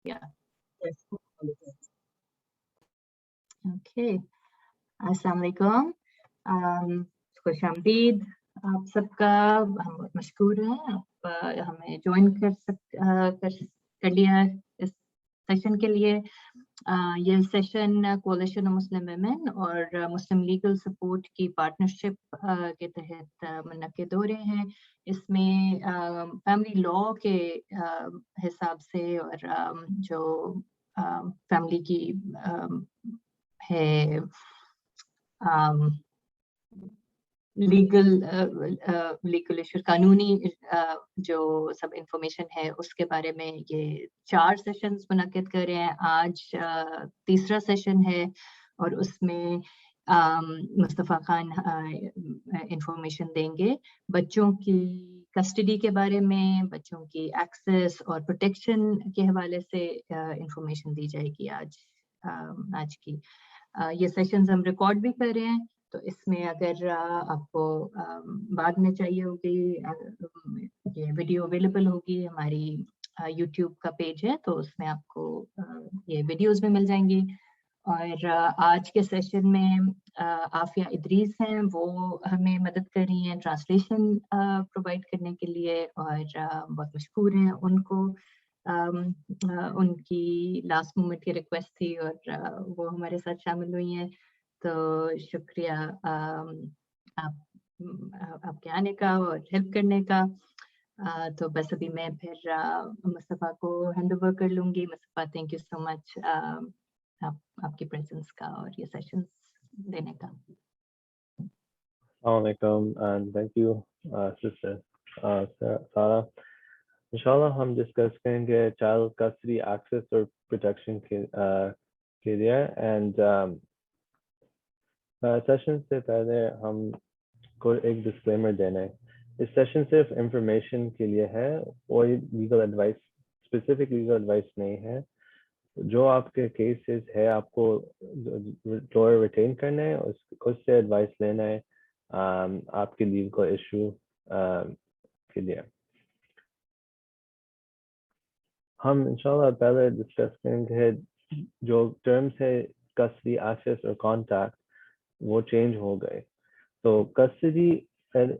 Yeah. Okay. अस्सलाम वालेकुम, खुश आमदीद आप सबका। हम बहुत मशकूर हैं आप हमें ज्वाइन कर लिया इस सेशन के लिए। ये सेशन कोalition ऑफ मुस्लिम वुमेन और मुस्लिम लीगल सपोर्ट की पार्टनरशिप के तहत मुनक्किद हो रहे हैं। इसमें फैमिली लॉ के हिसाब से और जो फैमिली की है लीगल इशू, कानूनी जो सब इंफॉर्मेशन है उसके बारे में ये 4 सेशंस मुनक्किद कर रहे हैं। आज तीसरा सेशन है और उसमें मुस्तफ़ा खान इंफॉर्मेशन देंगे बच्चों की कस्टडी के बारे में, बच्चों की एक्सेस और प्रोटेक्शन के हवाले से इंफॉर्मेशन दी जाएगी आज की। ये सेशंस हम रिकॉर्ड भी कर रहे हैं, तो इसमें अगर आपको बाद में चाहिए होगी, ये वीडियो अवेलेबल होगी, हमारी यूट्यूब का पेज है तो उसमें आपको ये वीडियोस भी मिल जाएंगी। और आज के सेशन में आफिया इदरीस हैं, वो हमें मदद कर रही हैं ट्रांसलेशन प्रोवाइड करने के लिए और बहुत मशहूर हैं उनको। उनकी लास्ट मोमेंट की रिक्वेस्ट थी और वो हमारे साथ शामिल हुई हैं, तो शुक्रिया आपके आने का और हेल्प करने का। तो बस अभी मैं फिर मुस्तफ़ा को हैंड ओवर कर लूंगी। Mustafa, thank you so much आपकी प्रेजेंस का और ये सेशन देने का। Assalamualaikum and thank you sister Sara. इंशाल्लाह हम डिस्कस करेंगे चाइल्ड कस्टडी एक्सेस और प्रोटेक्शन के लिए। एंड सेशन से पहले हम को एक डिस्क्लेमर देना है। इस सेशन सिर्फ इंफॉर्मेशन के लिए है और legal advice, specific legal advice नहीं है। जो आपके केसेस है आपको लॉयर रिटेन करना है, उससे एडवाइस लेना है आपके लीगल इशू के लिए। हम इंशाल्लाह पहले डिस्कस करेंगे जो टर्म्स है कस्टडी, एक्सेस और कॉन्टैक्ट, वो चेंज हो गए। तो कस्टडी,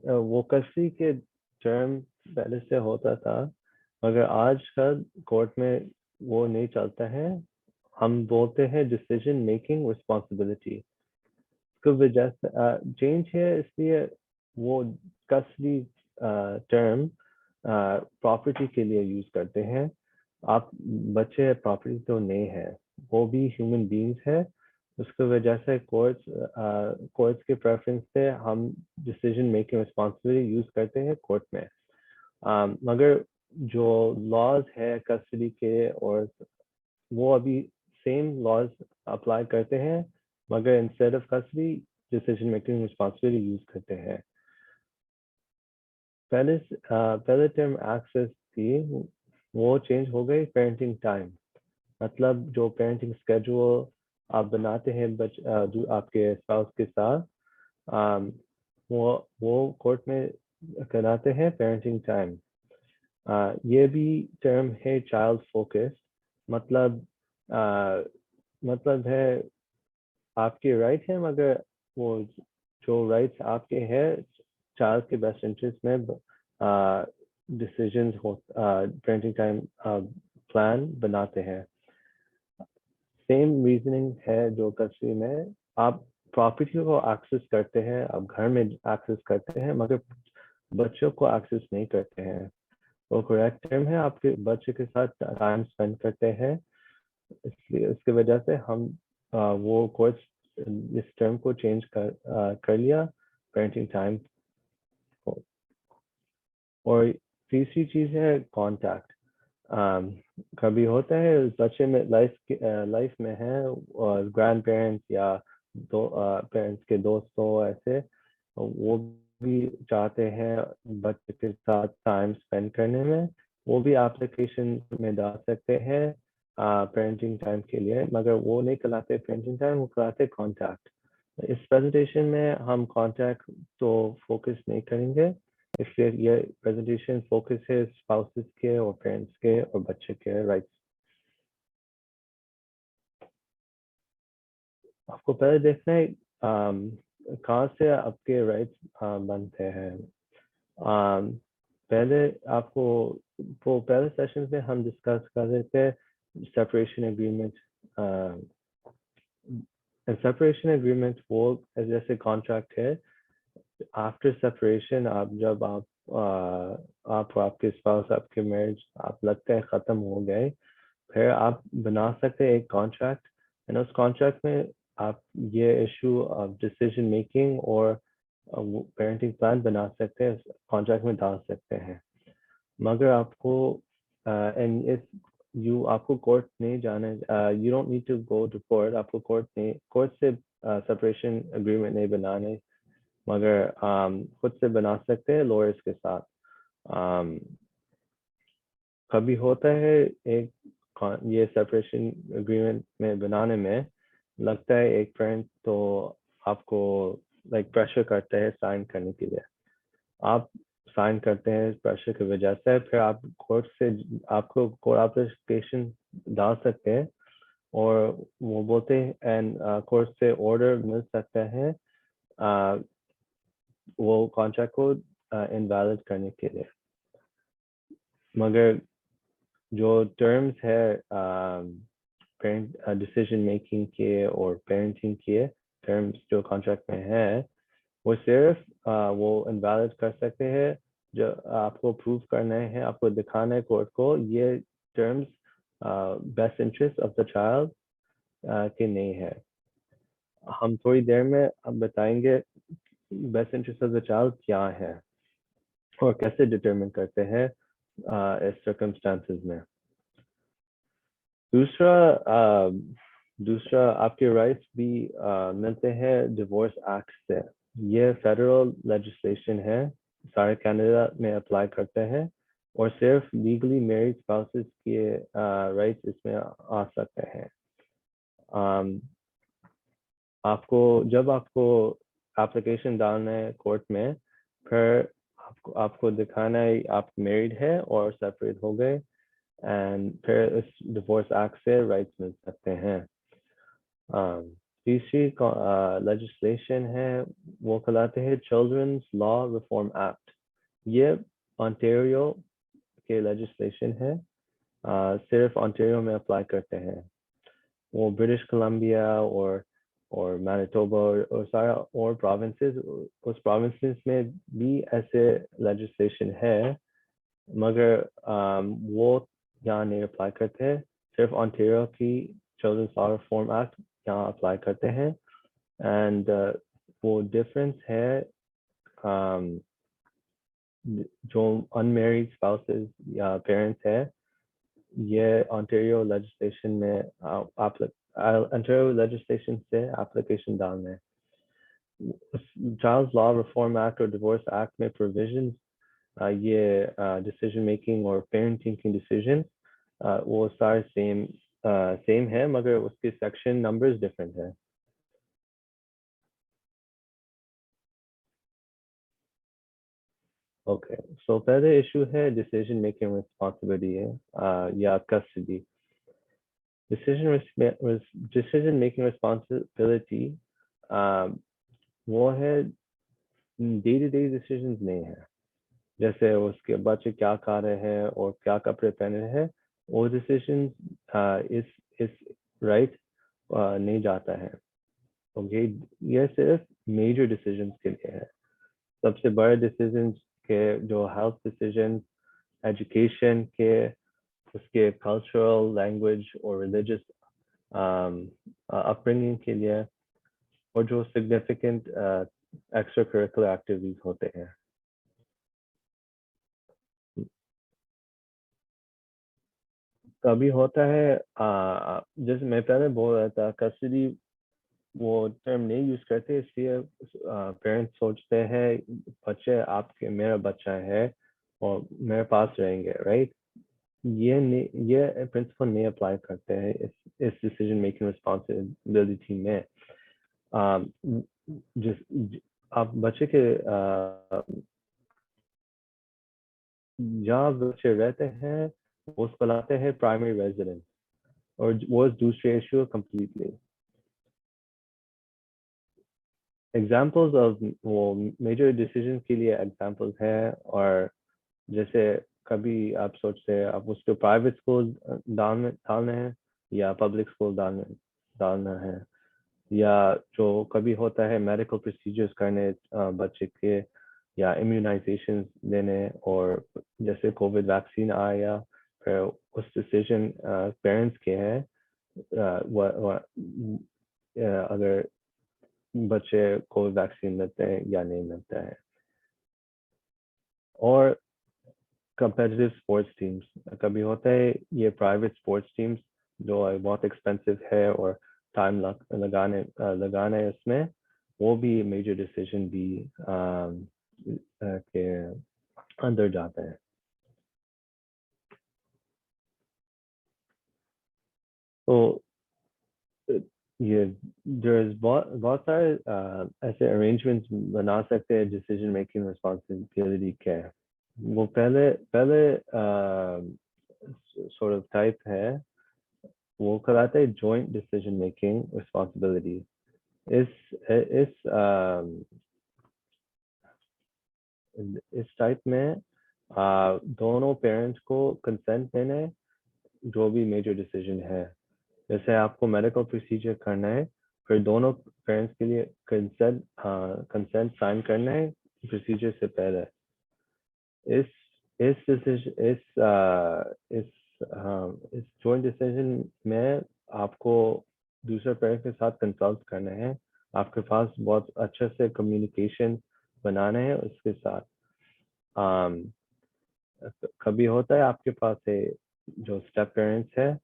वो कस्टडी के टर्म पहले से होता था, मगर आजकल कोर्ट में वो नहीं चलता है। हम बोलते हैं डिसीजन मेकिंग रिस्पॉन्सिबिलिटी। इसको वजह से चेंज है, इसलिए वो कस्टडी टर्म प्रॉपर्टी के लिए यूज करते हैं। आप बच्चे प्रॉपर्टी तो नहीं है, वो भी ह्यूमन बीइंग्स है। उसकी वजह से कोर्ट्स के प्रेफरेंस से हम डिसीजन मेकिंग रिस्पॉन्सिबिलिटी यूज करते हैं कोर्ट में। मगर जो लॉज है कस्टडी के, और वो अभी सेम लॉज अप्लाई करते हैं, मगर instead of custody decision making responsibility use करते हैं। पहले टर्म एक्सेस थी, वो चेंज हो गई पेरेंटिंग टाइम। मतलब जो पेरेंटिंग स्केड्यूल आप बनाते हैं जो आपके स्पाउस के साथ, वो कोर्ट में कराते हैं पेरेंटिंग टाइम। ये भी टर्म है चाइल्ड फोकस। मतलब है आपके राइट है, मगर वो जो राइट्स आपके हैं चाइल्ड के बेस्ट इंटरेस्ट में डिसीजंस हो, पेरेंटिंग टाइम प्लान बनाते हैं। सेम रीजनिंग है जो कस्टडी में। आप प्रॉपर्टी को एक्सेस करते हैं, आप घर में एक्सेस करते हैं, मगर बच्चों को एक्सेस नहीं करते हैं। वो करेक्ट टर्म है, आपके बच्चे के साथ टाइम स्पेंड करते हैं। इसलिए उसकी वजह से हम वो कोर्स इस टर्म को चेंज कर लिया पेरेंटिंग टाइम को। और तीसरी चीज है कॉन्टैक्ट। कभी होता है बच्चे में लाइफ में है और ग्रैंड पेरेंट्स या पेरेंट्स के दोस्तों, ऐसे वो भी चाहते हैं बच्चे के साथ टाइम स्पेंड करने में, वो भी एप्लीकेशन में डाल सकते हैं पेरेंटिंग टाइम के लिए। मगर वो नहीं कहलाते पेरेंटिंग टाइम, वो कहलाते कॉन्टैक्ट। इस प्रेजेंटेशन में हम कॉन्टैक्ट तो फोकस नहीं करेंगे, इसलिए ये प्रेजेंटेशन फोकस है स्पाउसेस के और पेरेंट्स के और बच्चे के राइट्स। आपको पहले देखना है कहाँ से आपके राइट्स बनते हैं। पहले आपको वो पहले सेशन में हम डिस्कस कर रहे थे सेपरेशन एग्रीमेंट। सेपरेशन एग्रीमेंट वो जैसे कॉन्ट्रैक्ट है। आफ्टर सेपरेशन आप जब आप आपके स्पाउस आपके मैरिज आप लगता है ख़त्म हो गए, फिर आप बना सकते हैं एक कॉन्ट्रैक्ट, एंड उस कॉन्ट्रैक्ट में आप ये इशू ऑफ डिसीजन मेकिंग और पेरेंटिंग प्लान बना सकते हैं, कॉन्ट्रैक्ट में डाल सकते हैं। मगर आपको एंड इफ यू आपको कोर्ट नहीं जाना, you don't need to go to court, आपको कोर्ट से सेपरेशन एग्रीमेंट नहीं बनाने, मगर खुद से बना सकते हैं लॉयर्स के साथ। कभी होता है एक ये सेपरेशन एग्रीमेंट में बनाने में लगता है एक पेरेंट तो आपको लाइक प्रेशर करते हैं साइन करने के लिए, आप साइन करते हैं प्रेशर की वजह से, फिर आप कोर्ट से आपको कोर्ट एप्लीकेशन डाल सकते हैं और वो बोलते हैं एंड कोर्ट से ऑर्डर मिल सकता है वो कॉन्ट्रैक्ट को इनवैलिड करने के लिए। मगर जो टर्म्स है पेरेंट डिसीजन मेकिंग के और पेरेंटिंग के टर्म्स जो कॉन्ट्रैक्ट में है, वो सिर्फ वो इनवैलिड कर सकते हैं जो आपको प्रूव करना है, आपको दिखाना है कोर्ट को ये terms best interest of the child के नहीं है। हम थोड़ी देर में हम बताएंगे best interest of the child क्या है और कैसे डिटरमिन करते हैं इस सर्कमस्टांसेस में। दूसरा आपके राइट्स भी मिलते हैं डिवोर्स एक्ट से। ये फेडरल लेजिस्लेशन है, सारे कनाडा में अप्लाई करते हैं और सिर्फ लीगली मैरिड स्पाउसेस के राइट्स इसमें आ सकते हैं। जब आपको एप्लीकेशन डालना है कोर्ट में, फिर आपको दिखाना है आप मैरिड है और सेपरेट हो गए, एंड फिर इस डिवोर्स एक्ट से राइट्स मिल सकते हैं। तीसरी लेजिस्लेशन है वो कहलाते हैं चिल्ड्रंस लॉ रिफॉर्म एक्ट। ये ओंटारियो के लेजिस्लेशन है, सिर्फ ओंटारियो में अप्लाई करते हैं। वो ब्रिटिश कोलंबिया और मैनिटोबा और सारा और प्रोविंसेस, उस प्रोविंसेस में भी ऐसे लेजिस्लेशन है, मगर वो यहाँ नहीं अप्लाई करते हैं, सिर्फ ओंटारियो की चिल्ड्रंस लॉ रिफॉर्म एक्ट यहाँ अप्लाई करते हैं। एंड वो डिफरेंस है जो अनमैरिड स्पाउसेस या पेरेंट्स है, ये ओंटारियो लेजिस्लेशन में ओंटारियो लेजिस्लेशन से एप्लीकेशन डालना है। चाइल्ड लॉ रिफॉर्म एक्ट और डिवोर्स एक्ट में प्रोविजंस ये डिसीजन मेकिंग और पेरेंटिंग की डिसीजन वो सारे सेम है, मगर उसके सेक्शन नंबर्स डिफरेंट है। ओके, सो पहले इशू है डिसीजन मेकिंग रिस्पॉन्सिबिलिटी है या कस्टडी। डिसीजन मेकिंग रिस्पॉन्सिबिलिटी वो है डे टू डे डिसीजंस नहीं है, जैसे उसके बच्चे क्या खा रहे हैं और क्या कपड़े पहन रहे हैं, वो डिसीजन इस राइट नहीं जाता है। ओके, ये सिर्फ मेजर डिसीजंस के लिए है। सबसे बड़े डिसीजंस के जो हेल्थ डिसीजन, एजुकेशन के, उसके कल्चरल, लैंग्वेज और रिलीजियस अपब्रिंगिंग के लिए, और जो सिग्निफिकेंट एक्स्ट्रा करिकुलर एक्टिविटीज होते हैं। कभी होता है जैसे मैं पहले बोल रहा था, कस्टडी वो टर्म नहीं यूज करते, इसलिए पेरेंट्स सोचते हैं बच्चे आपके मेरा बच्चा है और मेरे पास रहेंगे, राइट। ये प्रिंसिपल नहीं अप्लाई करते हैं इस डिसीजन मेकिंग रिस्पॉन्सिबिलिटी में। जिस आप बच्चे के जहाँ बच्चे रहते हैं उसको लाते हैं प्राइमरी रेजिडेंस, और वो दूसरे इशू कम्प्लीटली। एग्जाम्पल्स ऑफ वो मेजर डिसीजन के लिए एग्जाम्पल्स हैं, और जैसे कभी आप सोचते हैं आप उसको प्राइवेट स्कूल डालना है या पब्लिक स्कूल डालना है, या जो कभी होता है मेडिकल प्रोसीजर्स करने बच्चे के, या इम्यूनाइजेशन देने, और जैसे कोविड वैक्सीन आया, फिर उस डिसीजन पेरेंट्स के हैं अगर बच्चे कोविड वैक्सीन मिलते हैं या नहीं मिलते हैं। और कंपेटिटिव स्पोर्ट्स टीम्स, कभी होता है ये प्राइवेट स्पोर्ट्स टीम्स जो बहुत एक्सपेंसिव है और टाइम लगाने उसमें, वो भी मेजर डिसीजन भी के अंदर जाता है। तो ये बहुत सारे ऐसे अरेंजमेंट्स बना सकते हैं डिसीजन मेकिंग रिस्पॉन्सिबिलिटी क्या है। वो पहले sort of टाइप है, वो कहलाता है जॉइंट डिसीजन मेकिंग रिस्पॉन्सिबिलिटी। इस टाइप में दोनों पेरेंट्स को कंसेंट देने जो भी मेजर डिसीजन है। जैसे आपको मेडिकल प्रोसीजर करना है, फिर दोनों पेरेंट्स के लिए कंसेंट साइन करना है प्रोसीजर से पहले। इस जॉइंट डिसीजन में आपको दूसरे पेरेंट के साथ कंसल्ट करना है, आपके पास बहुत अच्छे से कम्युनिकेशन बनाना है उसके साथ। कभी होता है आपके पास है जो स्टेप पेरेंट्स है,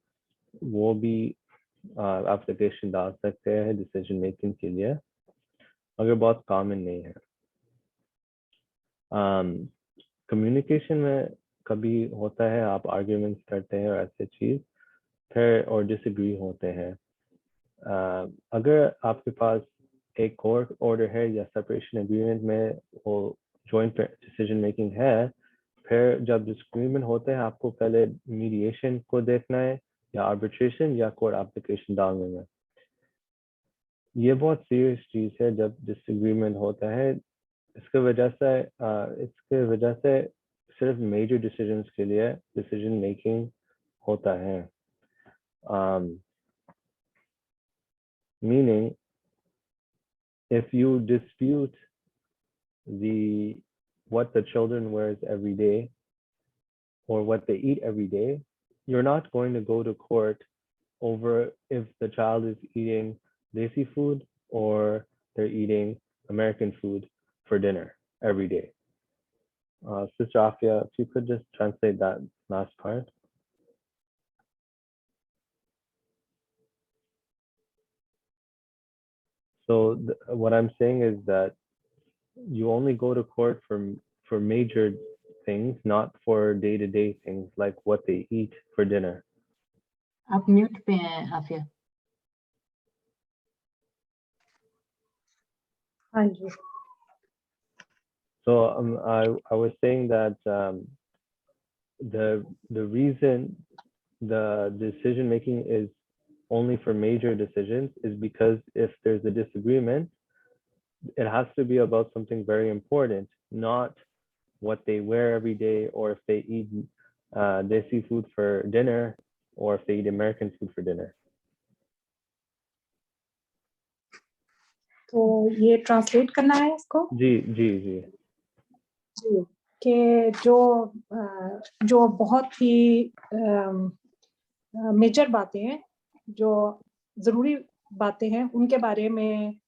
वो भी एप्लीकेशन डाल सकते हैं डिसीजन मेकिंग के लिए, अगर बहुत कॉमन नहीं है। कम्युनिकेशन में कभी होता है आप आर्ग्यूमेंट्स करते हैं और ऐसे चीज, फिर और डिसएग्री होते हैं। अगर आपके पास एक कोर्ट ऑर्डर है या सेपरेशन एग्रीमेंट में वो जॉइंट डिसीजन मेकिंग है, फिर जब डिसएग्रीमेंट होते हैं आपको पहले मीडिएशन को देखना है, या आर्बिट्रेशन या कोर्ट एप्लीकेशन डालने में। ये बहुत सीरियस चीज है जब डिसएग्रीमेंट होता है। इसके वजह से सिर्फ मेजर डिसीजंस के लिए डिसीजन मेकिंग होता है। Meaning, if you dispute what the children wears every day or what they eat every day, you're not going to go to court over if the child is eating desi food or they're eating American food for dinner every day. Sister Afia, if you could just translate that last part. So what I'm saying is that you only go to court for major things, not for day-to-day things like what they eat for dinner. आप mute पे हैं आफिया। हाँ जी। So I was saying that the reason the decision making is only for major decisions is because if there's a disagreement, it has to be about something very important, not what they wear every day, or if they eat desi food for dinner, or if they eat American food for dinner. तो ये translate करना है इसको? जी जी जी जी, कि जो बहुत ही major बातें हैं, जो जरूरी बातें हैं, उनके बारे में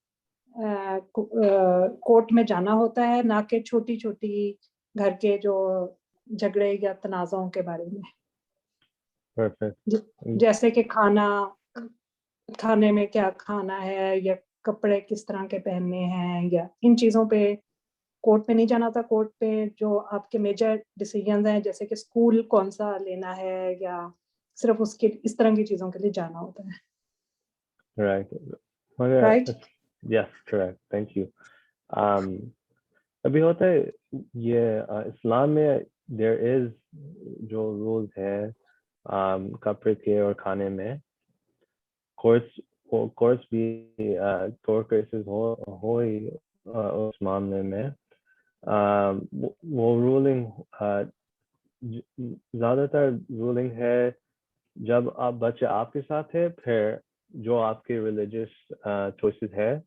कोर्ट में जाना होता है, ना कि छोटी छोटी घर के जो झगड़े या तनाज़ों के बारे में। Perfect. जैसे कि खाने में क्या खाना है, या कपड़े किस तरह के पहनने हैं, या इन चीजों पे कोर्ट में नहीं जाना था। कोर्ट पे जो आपके मेजर डिसीजंस हैं, जैसे कि स्कूल कौन सा लेना है, या सिर्फ उसके इस तरह की चीजों के लिए जाना होता है। Right. Right? Yes, correct. Thank you. अभी होता है ये इस्लाम में there is जो rules है कपड़े के और खाने में, courts कोर्स भी कोर्ट केसेस हो ही उस मामले में वो रूलिंग ज़्यादातर रूलिंग है जब आप बच्चे आपके साथ है, फिर जो आपके रिलीजियस चॉइसेस है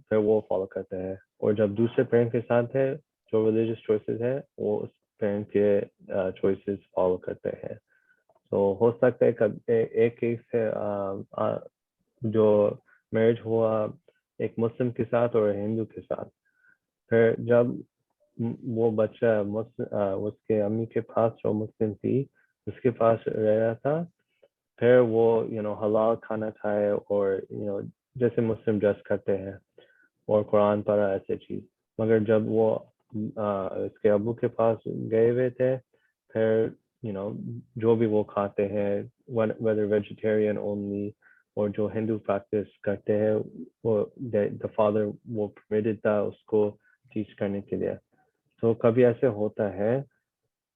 फिर वो फॉलो करते हैं, और जब दूसरे पेरेंट के साथ है जो रिलीजियस चॉइसेस है वो उस पेरेंट के चॉइसेस फॉलो करते हैं। तो हो सकता है कभी एक केस है जो मैरिज हुआ एक मुस्लिम के साथ और हिंदू के साथ, फिर जब वो बच्चा उसके अम्मी के पास जो मुस्लिम थी उसके पास रह रहा था, फिर वो हलाल खाना खाए और जैसे मुस्लिम ड्रेस करते हैं और कुरान पढ़ा ऐसे चीज। मगर जब वो इसके अबू के पास गए हुए थे, फिर जो भी वो खाते हैं whether vegetarian only और जो हिंदू प्रैक्टिस करते हैं वो the father वो permitted था उसको टीच करने के लिए। तो कभी ऐसे होता है,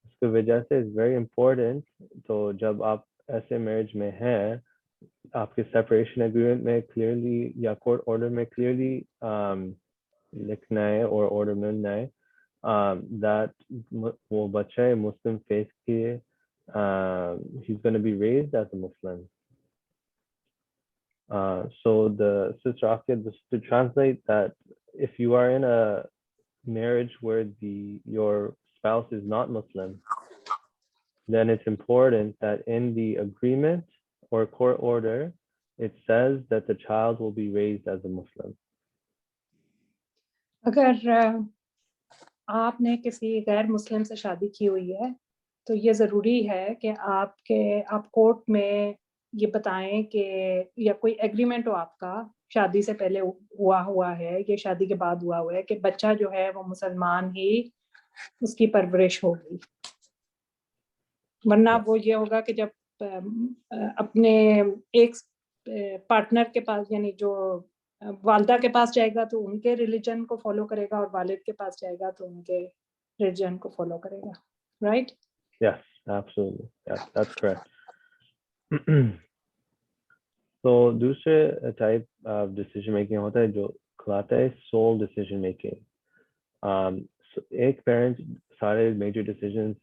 उसकी वजह से इज वेरी इम्पोर्टेंट। तो जब आप ऐसे मैरिज में हैं, आपके सेपरेशन एग्रीमेंट में क्लियरली या कोर्ट ऑर्डर में क्लियरली लिखना है और ऑर्डर मिलना है that वो बच्चा मुस्लिम फेथ के he's going to be raised as a Muslim. So the sister Afia, to translate that, if you are in a marriage where your spouse is not Muslim, then it's important that in the agreement or court order, it says that the child will be raised as a Muslim. अगर आपने किसी गैर मुस्लिम से शादी की हुई है तो ये ज़रूरी है कि आप कोर्ट में ये बताएं कि या कोई एग्रीमेंट हो आपका शादी से पहले हुआ है, ये शादी के बाद हुआ है कि बच्चा जो है वो मुसलमान ही उसकी परवरिश होगी। वरना वो ये होगा कि जब अपने एक पार्टनर के पास यानी जो वालदा के पास जाएगा तो उनके रिलीजन को फॉलो करेगा और वालिद के पास जाएगा तो उनके रिलीजन को फॉलो करेगा, right? Yes, absolutely. Yes, that's correct. तो दूसरे टाइप ऑफ डिसीजन मेकिंग होता है जो कहलाता है सोल डिसीजन मेकिंग। एक पेरेंट सारे मेजर डिसीजंस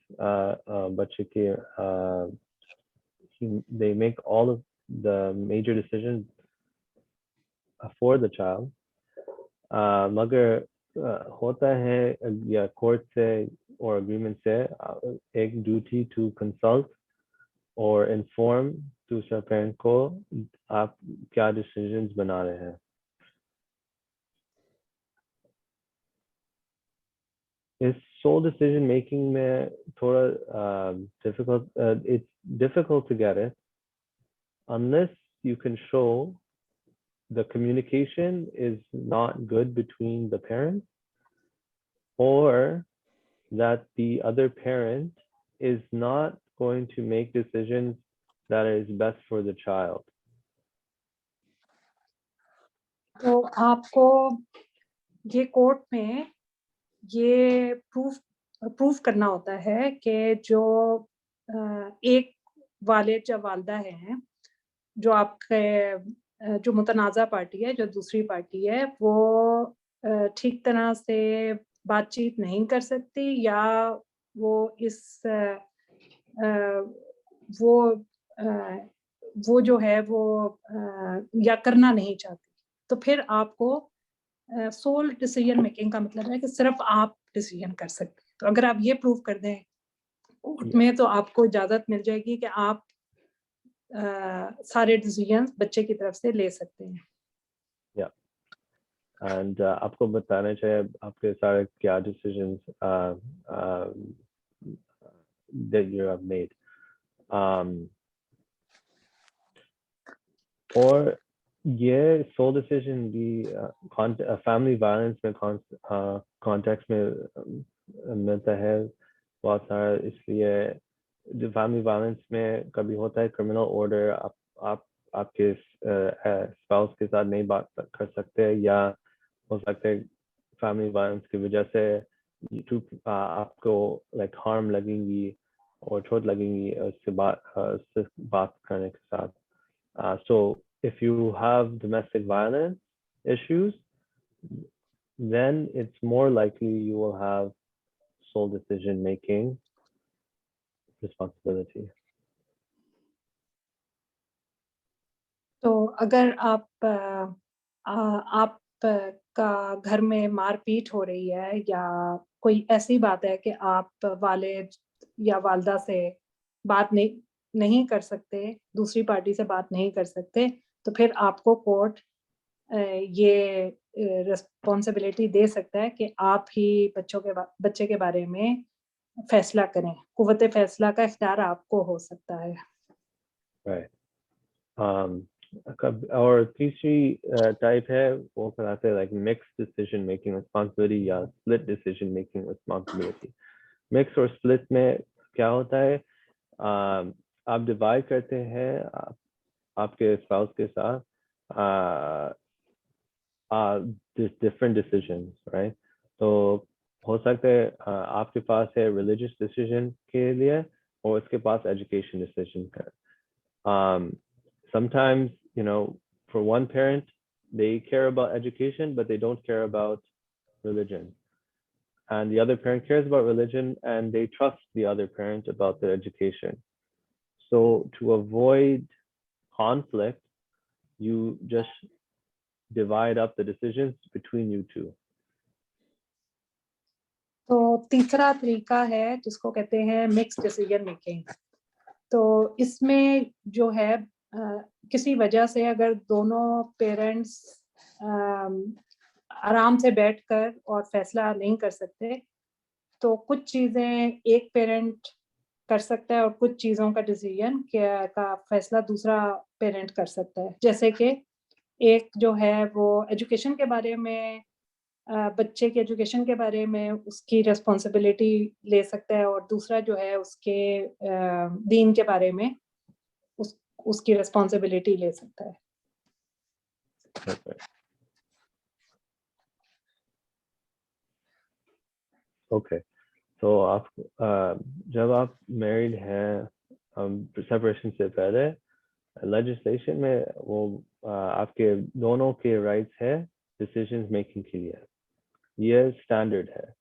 बच्चे के they make all of the major decisions for the child, मगर होता है या कोर्ट से और एग्रीमेंट से एक ड्यूटी टू कंसल्ट और इन्फॉर्म दूसरा पेरेंट को आप क्या डिसीजंस बना रहे हैं। इस सोल डिसीजन मेकिंग में थोड़ा it's difficult to get it unless you can show the communication is not good between the parents, or that the other parent is not going to make decisions that is best for the child. तो आपको ये court में ये proof करना होता है कि जो एक वालिद या वालदा है, जो आपके जो मुतनाज़ा पार्टी है, जो दूसरी पार्टी है, वो ठीक तरह से बातचीत नहीं कर सकती या वो वो जो है वो या करना नहीं चाहती। तो फिर आपको सोल डिसीजन मेकिंग का मतलब है कि सिर्फ आप डिसीजन कर सकते हैं। तो अगर आप ये प्रूव कर दें कोर्ट में तो आपको इजाज़त मिल जाएगी कि आप सारे डिसीजंस बच्चे की तरफ से ले सकते हैं। एंड आपको बताना चाहिए आपके सारे क्या decisions that you have made. और ये सोल डिसीजन भी फैमिली वायलेंस में कॉन्टेक्स्ट में मिलता है बहुत सारा, इसलिए फैमिली वायलेंस में कभी होता है क्रिमिनल ऑर्डर, आप आपके स्पाउस के साथ नहीं बात कर सकते, या हो सकता है फैमिली वायलेंस की वजह से आपको लाइक हार्म लगेंगी और चोट लगेंगी उससे बात करने के साथ। So if you have domestic violence issues, then it's more likely you will have sole decision making responsibility. तो अगर आप का घर में मारपीट हो रही है या कोई ऐसी बात है कि आप वालिद या वालदा से बात नहीं कर सकते, दूसरी पार्टी से बात नहीं कर सकते, तो फिर आपको कोर्ट ये रिस्पॉन्सिबिलिटी दे सकता है कि आप ही बच्चे के बारे में फैसला करें। कुव्वत फैसला का इख्तियार आपको हो सकता है। Right. और तीसरी टाइप है वो कहलाते हैं like mixed decision making responsibility या split decision making responsibility. Mix और split में क्या होता है, आप डिवाइड करते हैं आपके स्पाउस के साथ different decisions, right? तो हो सकता है आपके पास है religious decision के लिए और उसके पास education decision का. Sometimes, you know, for one parent, they care about education, but they don't care about religion. And the other parent cares about religion and they trust the other parent about their education. So to avoid conflict, you just divide up the decisions between you two. तो तीसरा तरीका है जिसको कहते हैं mix decision making. तो इसमें जो है किसी वजह से अगर दोनों पेरेंट्स आराम से बैठकर और फैसला नहीं कर सकते, तो कुछ चीजें एक पेरेंट कर सकता है और कुछ चीजों का डिसीजन का फैसला दूसरा पेरेंट कर सकता है। जैसे कि एक जो है वो एजुकेशन के बारे में, बच्चे के एजुकेशन के बारे में उसकी रिस्पॉन्सिबिलिटी ले सकता है और दूसरा जो है उसके दीन के बारे में उसकी रिस्पॉन्सिबिलिटी ले सकता है। Okay. तो आप जब आप मैरिड हैं, सेपरेशन से पहले लेजिस्लेशन में वो आपके दोनों के राइट्स है डिसीजन मेकिंग के लिए, ये स्टैंडर्ड है।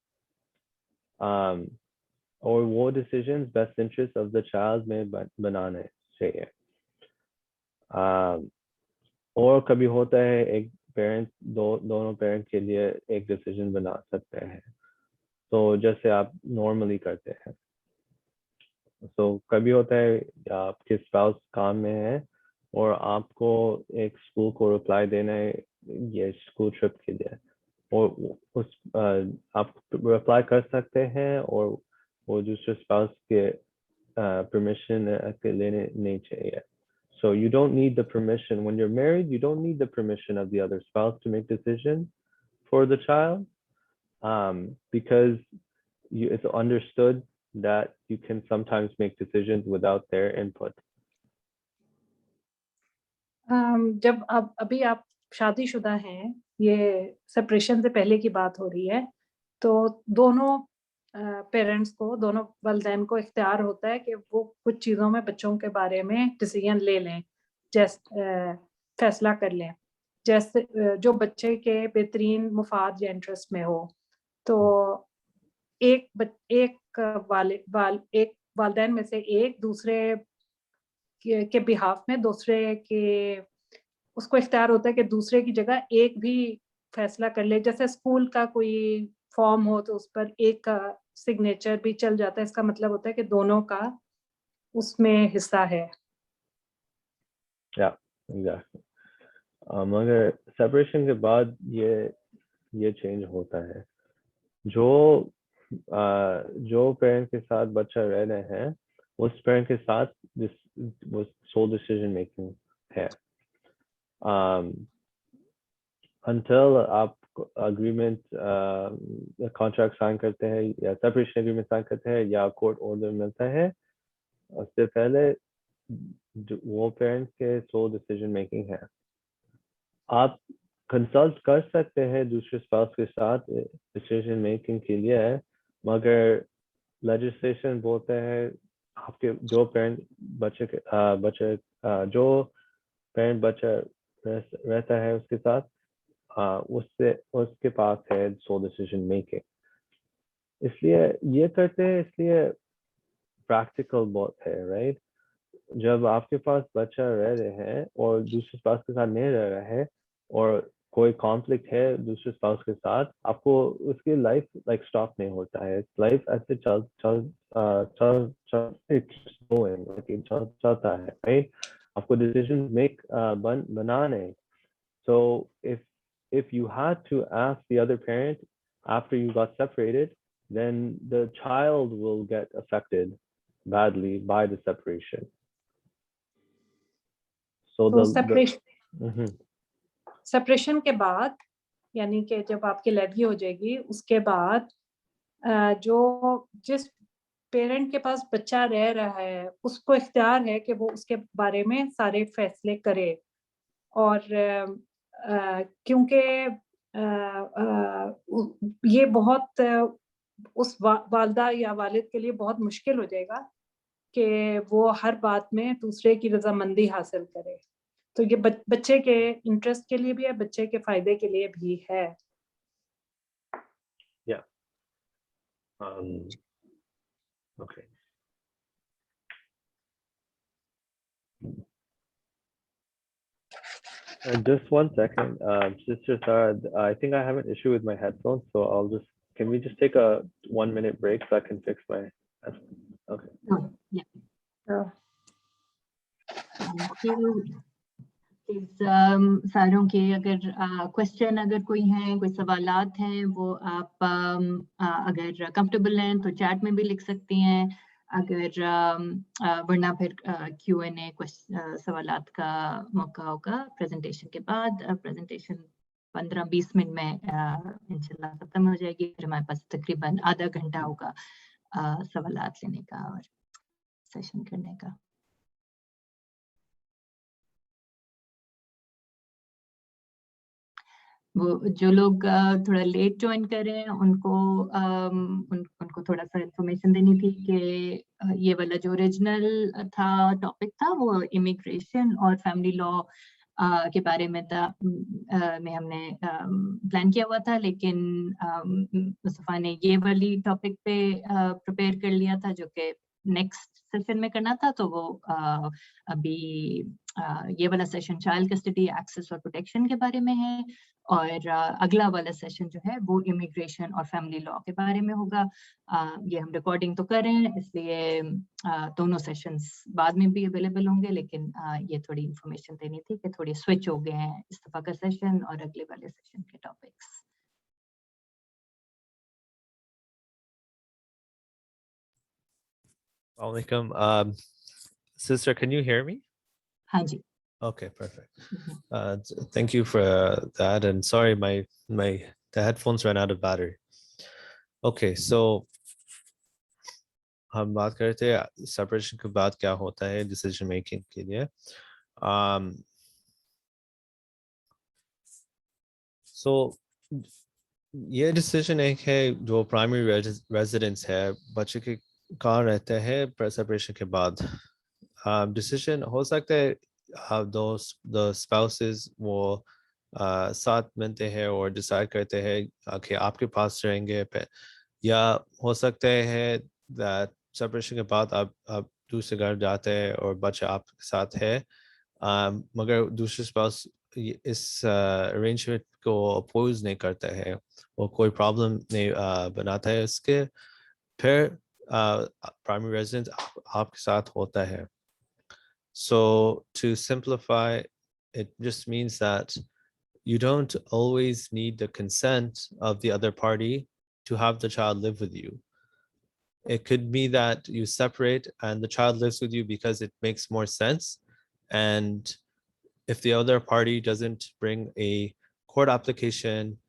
और वो decisions best interest of the child में बनाने चाहिए। और कभी होता है एक पेरेंट दोनों पेरेंट के लिए एक डिसीजन बना सकते हैं, तो जैसे आप नॉर्मली करते हैं। तो कभी होता है आपके स्पाउस काम में है और आपको एक स्कूल को रिप्लाई देना है ये स्कूल ट्रिप के लिए, और उस आप रिप्लाई कर सकते हैं और वो दूसरे स्पाउस के परमिशन लेने नहीं चाहिए। So you don't need the permission when you're married. You don't need the permission of the other spouse to make decisions for the child, because it's understood that you can sometimes make decisions without their input. जब अभी आप शादीशुदा हैं, ये separation से पहले की बात हो रही है, तो दोनों पेरेंट्स को, दोनों वालिदैन को इख्तियार होता है कि वो कुछ चीज़ों में बच्चों के बारे में डिसीजन ले लें, जैसे फैसला कर लें, जैसे जो बच्चे के बेहतरीन मुफाद या इंटरेस्ट में हो। तो एक वालिदैन में से एक दूसरे के बिहाफ में दूसरे के उसको इख्तियार होता है कि दूसरे की जगह एक भी फैसला कर ले। जैसे स्कूल का कोई फॉर्म हो तो उस पर एक का सिग्नेचर भी चल जाता है, इसका मतलब होता है कि दोनों का उसमें हिस्सा है। Exactly. मगर सेपरेशन के बाद ये चेंज होता है। जो पेरेंट के साथ बच्चा रह रहे हैं उस पेरेंट के साथ वो सोल डिसीजन मेकिंग है, until आप अग्रीमेंट कॉन्ट्रैक्ट साइन करते हैं या सेपरेशन एग्रीमेंट साइन करते हैं या कोर्ट ऑर्डर मिलता है, उससे पहले वो पेरेंट के सोल डिसीजन मेकिंग है। आप कंसल्ट कर सकते हैं दूसरे स्पाउस के साथ डिसीजन मेकिंग के लिए, मगर लेजिस्लेशन बोलते हैं आपके जो पेरेंट बच्चे जो पेरेंट बच्चा रहता है उसके साथ, उसके पास है sole decision making। इसलिए ये करते हैं, इसलिए प्रैक्टिकल बहुत है, राइट। जब आपके पास बच्चा रह रहे हैं और दूसरे स्पाउस के साथ नहीं रह रहा है और कोई कॉन्फ्लिक्ट है दूसरे स्पाउस के साथ, आपको उसकी लाइफ लाइक स्टॉप नहीं होता है, लाइफ ऐसे चलता है, राइट। आपको डिसीजन मेक बनाने। So if you had to ask the other parent after you got separated, then the child will get affected badly by the separation. So तो the separation के बाद, यानी कि जब आपकी लड़की हो जाएगी उसके बाद जो जिस पेरेंट के पास बच्चा रह रहा है उसको इख्तियार है कि वो उसके बारे में सारे फैसले करे। और क्योंकि ये बहुत उस वालिदा या वालिद के लिए बहुत मुश्किल हो जाएगा कि वो हर बात में दूसरे की रजामंदी हासिल करे। तो ये बच्चे के इंटरेस्ट के लिए भी है, बच्चे के फायदे के लिए भी है। yeah okay just one second, Sister Sarah, I think I have an issue with my headphones, so can we just take a 1 minute break so I can fix my headphones? Okay. Oh, yeah. Thank you. सारों के अगर question अगर कोई हैं, कोई सवालात हैं, वो आप अगर कंफर्टेबल हैं तो चैट में भी लिख सकती हैं। अगर वरना फिर Q&A सवालात का मौका होगा प्रेजेंटेशन के बाद। प्रेजेंटेशन 15-20 मिनट में इंशाल्लाह खत्म हो जाएगी। फिर हमारे पास तकरीबन आधा घंटा होगा सवालात लेने का और सेशन करने का। वो जो लोग थोड़ा लेट ज्वाइन कर रहे हैं उनको थोड़ा सा इन्फॉर्मेशन देनी थी कि ये वाला जो ओरिजिनल था टॉपिक था वो इमिग्रेशन और फैमिली लॉ के बारे में था, में हमने प्लान किया हुआ था, लेकिन मुस्तफा ने ये वाली टॉपिक पे प्रिपेयर कर लिया था जो कि नेक्स्ट सेशन में करना था। तो वो अभी ये वाला सेशन चाइल्ड कस्टडी, एक्सेस और प्रोटेक्शन के बारे में है, और अगला वाला सेशन जो है वो इमिग्रेशन और फैमिली लॉ के बारे में होगा। ये हम रिकॉर्डिंग तो कर रहे हैं, इसलिए दोनों सेशंस बाद में भी अवेलेबल होंगे, लेकिन ये थोड़ी इंफॉर्मेशन देनी थी कि थोड़ी स्विच हो गए हैं इस दफा का सेशन और अगले वाले सेशन के topics. Alaikum. Sister, can you hear me? हाँ जी। Okay, perfect. Thank you for that, and sorry, the headphones ran out of battery. Okay, so हम बात कर रहे थे सेपरेशन के बाद क्या होता है डिसीजन मेकिंग के लिए। So ये डिसीजन एक है जो प्राइमरी रेजिडेंस है, बच्चे के कहाँ रहते हैं सेपरेशन के बाद। डिसीजन हो सकता है the spouses वो साथ मिलते हैं और डिसाइड करते हैं कि आपके पास रहेंगे, या हो सकता है that सेपरेशन के बाद आप दूसरे घर जाते हैं और बच्चा आपके साथ है, मगर दूसरे स्पाउस इस अरेंजमेंट को अपोज नहीं करता है, वो कोई प्रॉब्लम नहीं बनाता है इसके, फिर प्राइमरी रेजिडेंस आपके साथ होता है। So to simplify, it just means that you don't always need the consent of the other party to have the child live with you. It could be that you separate and the child lives with you because it makes more sense. And if the other party doesn't bring a court application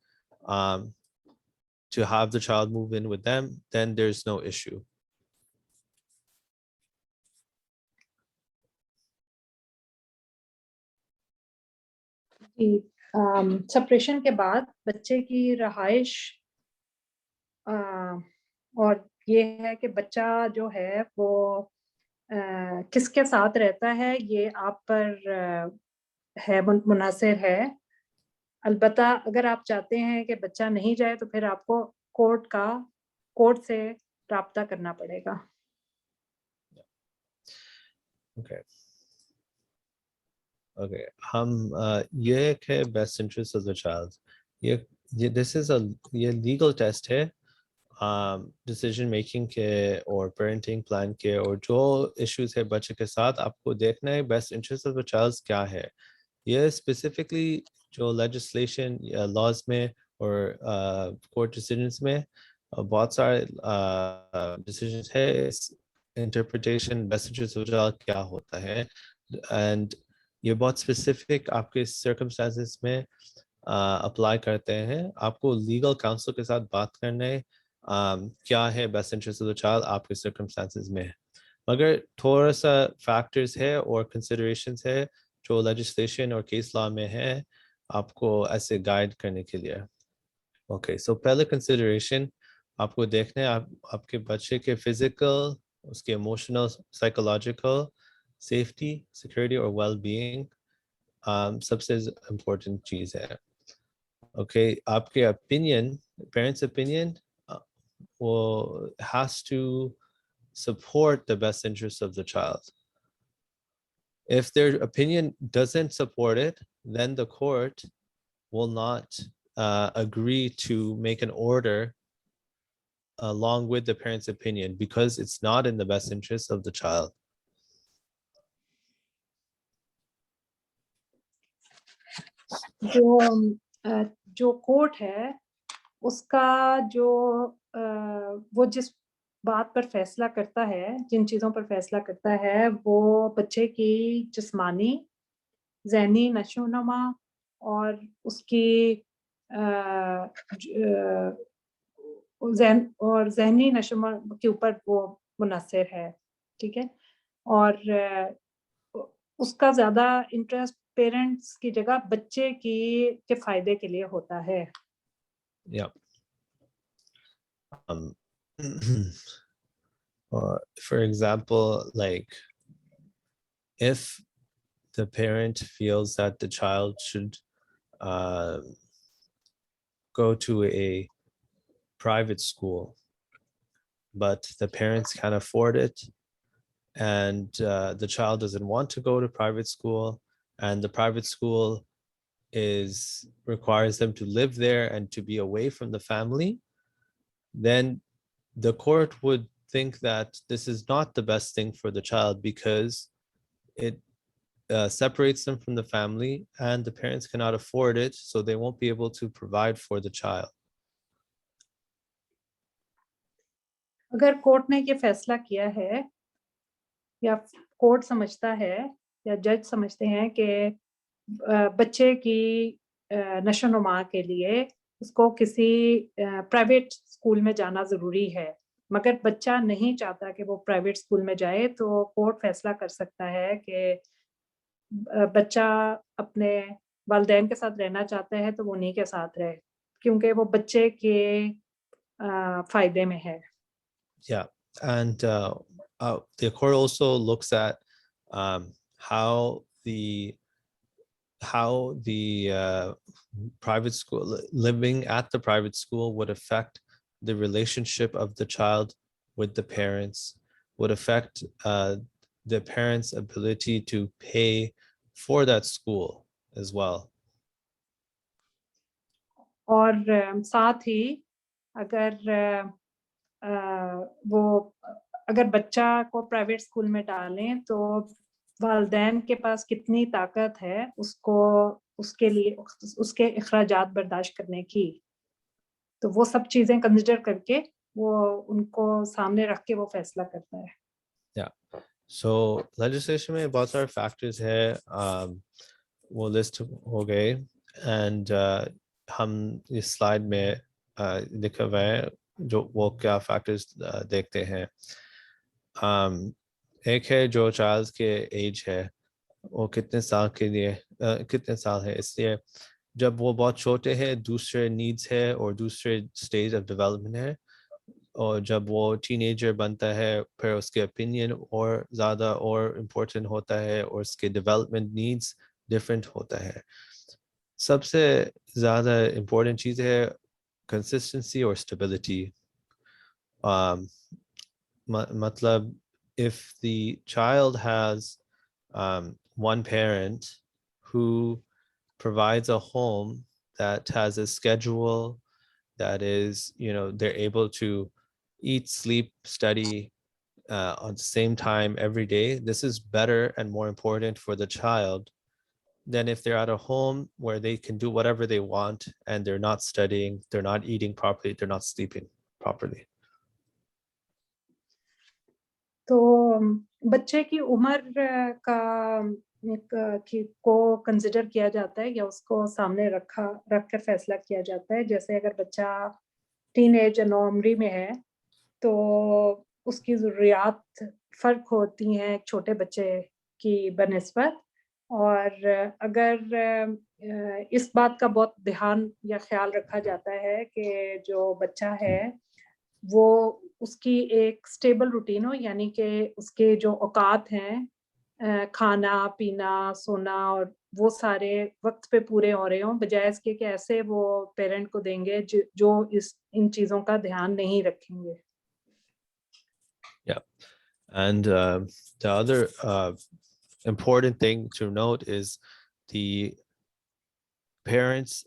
to have the child move in with them, then there's no issue. Separation के बाद बच्चे की रहाइश और ये है कि बच्चा जो है वो किसके साथ रहता है, ये आप पर है मुनासिर है। अलबत्ता अगर आप चाहते हैं कि बच्चा नहीं जाए तो फिर आपको कोर्ट से राब्ता करना पड़ेगा। Okay. Okay. हम ये एक है best interest of the child, ये दिस इज ये लीगल टेस्ट है डिसीजन मेकिंग के और पेरेंटिंग प्लान के, और जो इश्यूज है बच्चे के साथ आपको देखना है best interest of the child क्या है। ये स्पेसिफिकली जो लेजिस्लेशन या लॉज में और कोर्ट डिसीजंस में बहुत सारे डिसीजंस है, interpretation best interest of the child क्या होता है, एंड ये बहुत स्पेसिफिक आपके सर्कमस्टांसेस में अप्लाई करते हैं। आपको लीगल काउंसिल के साथ बात करना है क्या है best interest of the child आपके सर्कमस्टांसेस में। मगर थोड़ा सा फैक्टर्स है और कंसिडरेशंस है जो लेजिस्लेशन और केस लॉ में है आपको ऐसे गाइड करने के लिए। ओके, सो पहले कंसिडरेशन आपको देखना है आपके बच्चे के फिजिकल, उसके इमोशनल, साइकोलॉजिकल सेफ्टी, सिक्योरिटी और वेल बीइंग सबसे इम्पोर्टेंट चीज़ है। ओके, आपके opinion, parents opinion will has to support the best interest of the child. If their opinion doesn't support it, then the court will not agree to make an order along with the parent's opinion because it's not in the best interest of the child. जो court है उसका जो वो जिस बात पर फैसला करता है, जिन चीज़ों पर फैसला करता है, वो बच्चे की जिस्मानी, ज़हनी नशोनुमा और उसकी ज़हनी नशोनुमा के ऊपर वो मुनहसर है, ठीक है? और उसका ज़्यादा इंटरेस्ट पेरेंट्स की जगह बच्चे के फायदे के लिए होता है। Yeah. For example, like if the parent feels that the child should go to a private school, but the parents can't afford it, and the child doesn't want to go to private school, and the private school requires them to live there and to be away from the family, then the court would think that this is not the best thing for the child because it separates them from the family and the parents cannot afford it, so they won't be able to provide for the child. अगर court ने ये फैसला किया है या court समझता है या जज समझते हैं कि बच्चे की नशोनुमा के लिए उसको किसी प्राइवेट स्कूल में जाना जरूरी है, मगर बच्चा नहीं चाहता कि वो प्राइवेट स्कूल में जाए, तो कोर्ट फैसला कर सकता है कि बच्चा अपने वालिदैन के साथ रहना चाहता है तो वो उन्हीं के साथ रहे, क्योंकि वो बच्चे के फायदे में है। Yeah, and the court also looks at how the private school, living at the private school would affect the relationship of the child with the parents, would affect the parents' ability to pay for that school as well. और साथ ही अगर अगर बच्चा को private school में डालें तो वालिदैन के पास कितनी ताकत है उसको उसके लिए उसके इखराजात बर्दाश्त करने की, तो वो सब चीजें कंसिडर करके वो उनको सामने रख के वो फैसला करता है। Yeah, so legislation में बहुत सारे factors है, वो list हो गए, and हम इस slide में लिखा हुआ है जो वो क्या factors देखते हैं। एक है जो child के age है, वो कितने साल के लिए कितने साल है, इसलिए जब वो बहुत छोटे हैं दूसरे needs है और दूसरे stage of development है, और जब वो टीनेजर बनता है फिर उसके ओपिनियन और ज़्यादा और इम्पोर्टेंट होता है और उसके डेवलपमेंट नीड्स डिफरेंट होता है। सबसे ज़्यादा इम्पोर्टेंट चीज़ है कंसिस्टेंसी और stability. matlab, if the child has one parent who provides a home that has a schedule that is, they're able to eat, sleep, study on the same time every day, this is better and more important for the child than if they're at a home where they can do whatever they want and they're not studying, they're not eating properly, they're not sleeping properly. तो बच्चे की उम्र का को consider किया जाता है या उसको सामने रख कर फैसला किया जाता है। जैसे अगर बच्चा टीनेज या नौअमरी में है तो उसकी ज़रूरियात फ़र्क होती हैं छोटे बच्चे की बनिस्बत, और अगर इस बात का बहुत ध्यान या ख्याल रखा जाता है कि जो बच्चा है वो उसकी एक स्टेबल रूटीन हो, यानी कि उसके जो औकात हैं खाना पीना सोना और वो सारे वक्त पे पूरे हो रहे हों, बजाय इसके कि ऐसे वो पेरेंट को देंगे जो इन चीज़ों का ध्यान नहीं रखेंगे। Yeah, and the other important thing to note is the parents'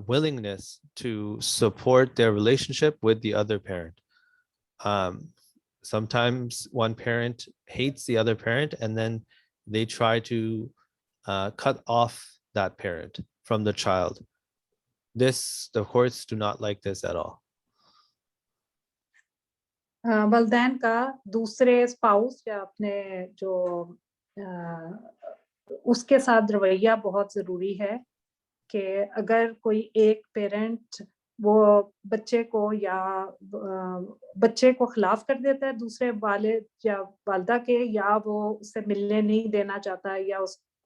willingness to support their relationship with the other parent. Sometimes one parent hates the other parent and then they try to cut off that parent from the child. The courts do not like this at all. वालिदैन का दूसरे spouse या अपने जो उसके साथ रवैया बहुत ज़रूरी है कि अगर कोई एक पेरेंट वो बच्चे को खिलाफ कर देता है दूसरे वालिद या वालिदा के, या वो उससे मिलने नहीं देना चाहता या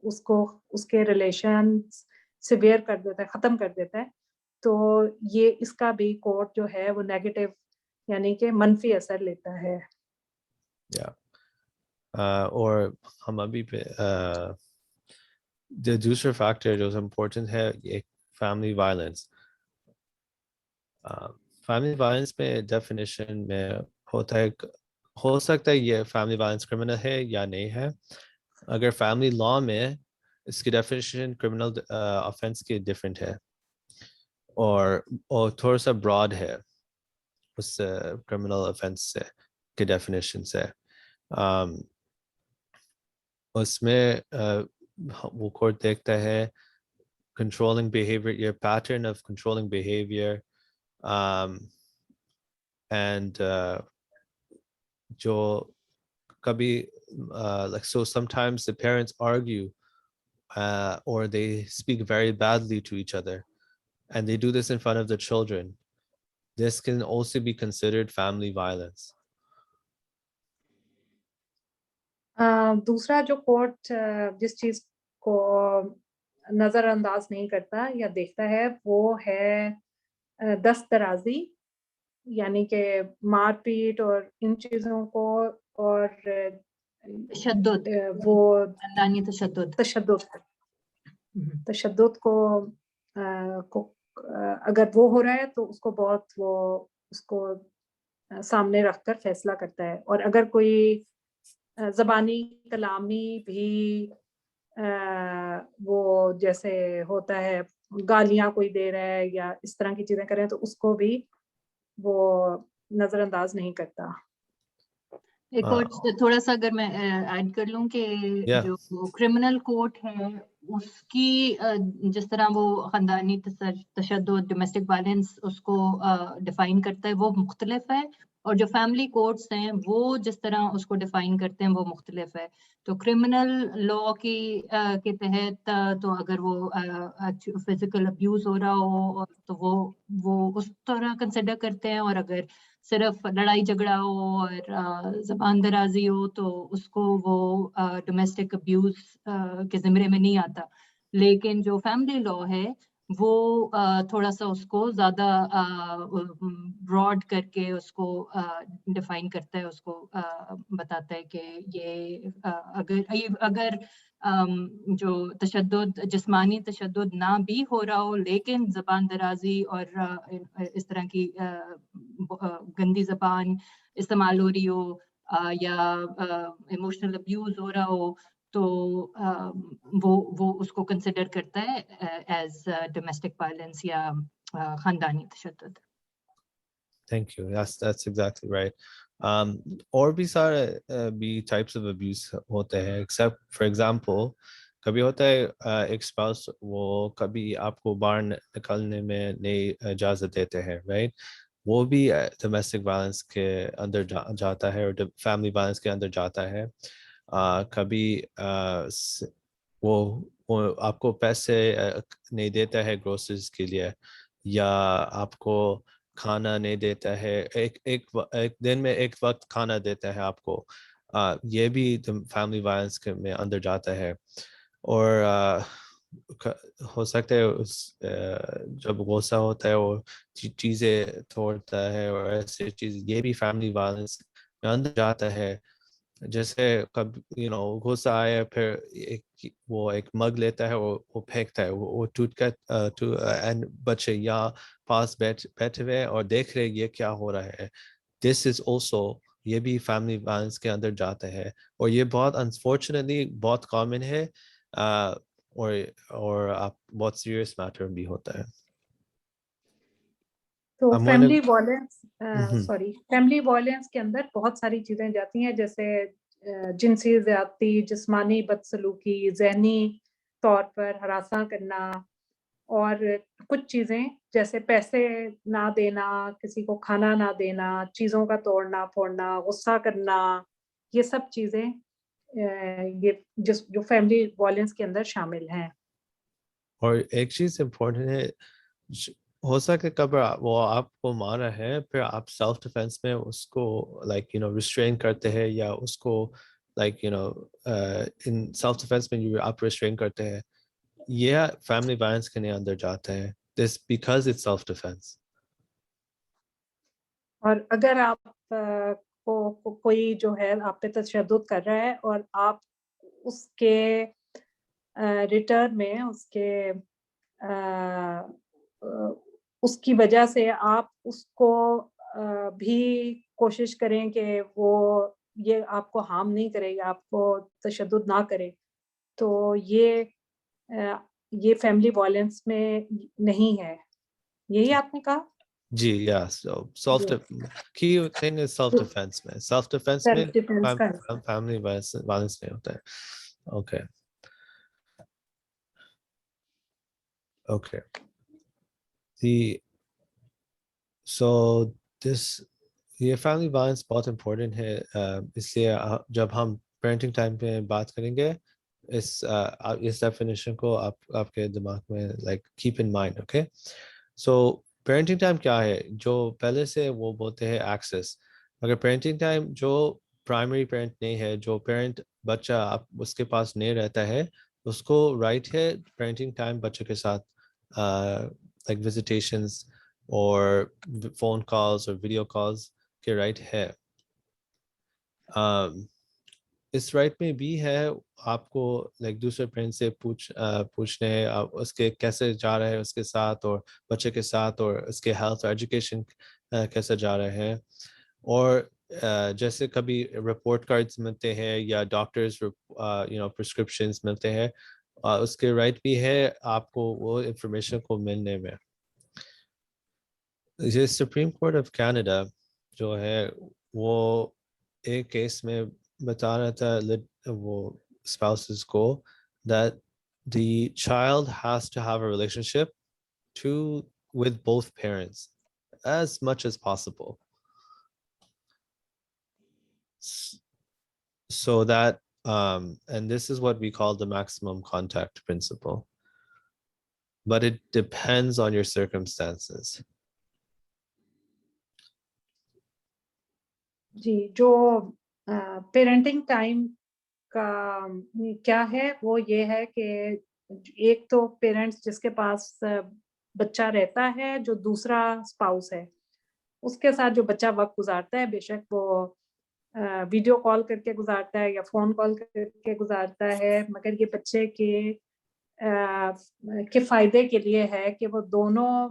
उसको उसके रिलेशन सिवियर कर देता है, ख़त्म कर देता है, तो ये इसका भी कोर्ट जो है वो नेगेटिव यानी कि मनफी असर लेता है। Yeah. और हम अभी पे the दूसरा फैक्टर जो इम्पोर्टेंट है एक फैमिली वायलेंस। फैमिली वायलेंस में डेफिनेशन में होता है, हो सकता है ये फैमिली वायलेंस क्रिमिनल है या नहीं है। अगर फैमिली लॉ में इसकी डेफिनेशन क्रिमिनल ऑफेंस की डिफरेंट है और थोड़ा सा ब्रॉड है उस क्रिमिनल ऑफेंस से के डेफिनेशन से। उसमें वो कोर्ट देखता है controlling behavior, your pattern of controlling behavior, and जो कभी like so sometimes the parents argue or they speak very badly to each other and they do this in front of the children. This can also be considered family violence. दूसरा जो court जिस चीज को नजरअंदाज नहीं करता या देखता है वो है दस्तराजी, यानी कि मारपीट और इन चीजों को, और तशद्दुद, वो खानदानी तशद्दुद को अगर वो हो रहा है तो उसको बहुत वो उसको सामने रखकर फैसला करता है। और अगर कोई ज़बानी कलामी भी वो जैसे होता है गालियां कोई दे रहा है या इस तरह की चीजें कर रहे हैं तो उसको भी वो नजरअंदाज नहीं करता। एक और थोड़ा सा अगर मैं ऐड कर लूं कि जो क्रिमिनल कोर्ट है उसकी जिस तरह वो खानदानी तशद्दुद डोमेस्टिक वायलेंस उसको डिफाइन करता है वो मुख्तलिफ है, और जो फैमिली कोर्ट्स हैं वो जिस तरह उसको डिफाइन करते हैं वो मुख्तलिफ है। तो क्रिमिनल लॉ के तहत तो अगर वो फिजिकल अब्यूज हो रहा हो तो वो उस तरह कंसिडर करते हैं, और अगर सिर्फ लड़ाई झगड़ा हो और ज़बान दराजी हो तो उसको वो डोमेस्टिक अब्यूज के ज़िम्मे में नहीं आता। लेकिन जो फैमिली लॉ है वो थोड़ा सा उसको ज़्यादा ब्रॉड करके उसको डिफाइन करता है, उसको बताता है कि ये अगर जो तशद्दुद, जिस्मानी तशद्दुद ना भी हो रहा हो, लेकिन ज़बान दराजी और इस तरह की गंदी ज़बान इस्तेमाल हो रही हो, या इमोशनल अब्यूज़ हो रहा हो, तो वो उसको कंसिडर करता है एज डोमेस्टिक वायलेंस या खानदानी तशद्दुद। Thank you. That's exactly right. और भी सारे भी types of abuse होते हैं, except for example, कभी होता है एक spouse वो कभी आपको बाहर निकलने में नहीं इजाज़त देते हैं, right? वो भी domestic violence के अंदर जाता है और family violence के अंदर जाता है। कभी वो आपको पैसे नहीं देता है ग्रोसरीज के लिए, या आपको खाना नहीं देता है, एक दिन में एक वक्त खाना देता है आपको, ये भी फैमिली वायलेंस में अंदर जाता है। और हो सकता है जब गुस्सा होता है वो चीज़ें तोड़ता है और ऐसे चीज़, ये भी फैमिली वायलेंस में अंदर जाता है। जैसे कब गुस्सा आया, फिर वो एक मग लेता है, वो फेंकता है, वो टूट कर एंड बच्चे यहाँ पास बैठे हुए और देख रहे ये क्या हो रहा है। दिस इज ऑल्सो, ये भी फैमिली वायलेंस के अंदर जाता है, और ये बहुत अनफॉर्चुनेटली बहुत कॉमन है, और आप बहुत सीरियस मैटर भी होता है। तो I'm gonna- family violence Mhm. Family violence के अंदर बहुत सारी चीजें जाती हैं, जैसे जिनसी ज्यादती, जिस्मानी बदसलूकी, ज़हनी तौर पर हरासा करना, और कुछ चीजें जैसे पैसे ना देना, किसी को खाना ना देना, चीजों का तोड़ना फोड़ना, गुस्सा करना, ये सब चीजें ये जो फैमिली वॉयलेंस के अंदर शामिल हैं। और एक चीज इम्पोर्टेंट है, हो सके कब वो आपको मारा है, फिर आप सेल्फ डिफेंस में उसको रिस्ट्रेन करते हैं, या उसको इन सेल्फ डिफेंस में आप रिस्ट्रेन करते हैं, ये फैमिली वायलेंस के अंदर जाता है, this because it's self defence. और अगर आप कोई जो है आप पे तशद्दुद कर रहा है और आप उसके रिटर्न में उसकी वजह से आप उसको भी कोशिश करें कि वो ये आपको हार्म नहीं करेगा, आपको तशद्दुद ना करे, तो ये फैमिली वॉयलेंस में नहीं है। यही आपने कहा? जी, yeah, so key thing is self defense में, self defense में सेल्फ डिफेंस का फैमिली वायलेंस नहीं होता है। okay okay the so this ये फैमिली वायलेंस बहुत इम्पोर्टेंट है, इसलिए जब हम पेरेंटिंग टाइम पे बात करेंगे, इस डेफिनेशन को आपके दिमाग में keep in mind. Okay, so parenting time क्या है, जो पहले से वो बोलते हैं एक्सेस। अगर पेरेंटिंग टाइम जो प्राइमरी पेरेंट नहीं है, जो पेरेंट बच्चा उसके पास नहीं रहता है, उसको राइट है पेरेंटिंग टाइम बच्चे के साथ, लाइक विजिटेशंस और फोन कॉल्स और वीडियो कॉल्स के राइट है। इस राइट में भी है आपको दूसरे फ्रेंड से पूछने उसके कैसे जा रहे हैं उसके साथ और बच्चे के साथ, और उसके हेल्थ और एजुकेशन कैसे जा रहे हैं। और जैसे कभी रिपोर्ट कार्ड्स मिलते हैं या डॉक्टर्स प्रिस्क्रिप्शंस मिलते हैं, उसके राइट भी है आपको वो इंफॉर्मेशन को मिलने में। ये सुप्रीम कोर्ट ऑफ कनाडा जो है वो एक केस में बता रहा था वो spouses को that the child has to have a relationship with both parents as much as possible, so that and this is what we call the maximum contact principle, but it depends on your circumstances. जी, जो parenting time का क्या है, वो ये है कि एक तो पेरेंट्स जिसके पास बच्चा रहता है, जो दूसरा स्पाउस है, उसके साथ जो बच्चा वक्त गुजारता है, बेशक वो वीडियो कॉल करके गुजारता है या फ़ोन कॉल करके गुजारता है, मगर ये बच्चे के फ़ायदे के लिए है कि वो दोनों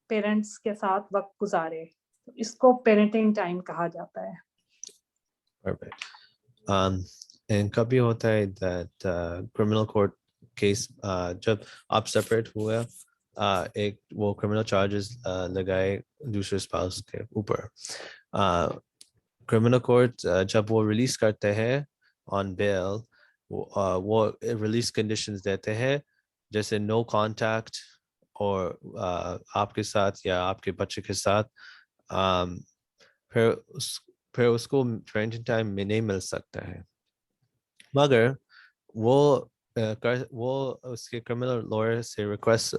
पेरेंट्स के साथ वक़्त गुज़ारे। तो इसको पेरेंटिंग टाइम कहा जाता है। Perfect. And कभी होता है that criminal court case जब आप separate हुए एक वो criminal charges लगाए दूसरे spouse के ऊपर criminal court जब वो release करते हैं on bail वो release conditions देते हैं जैसे no contact और आपके साथ या आपके बच्चे के साथ फिर उसको parenting time में नहीं मिल सकता है मगर वो उसके क्रिमिनल लॉयर से रिक्वेस्ट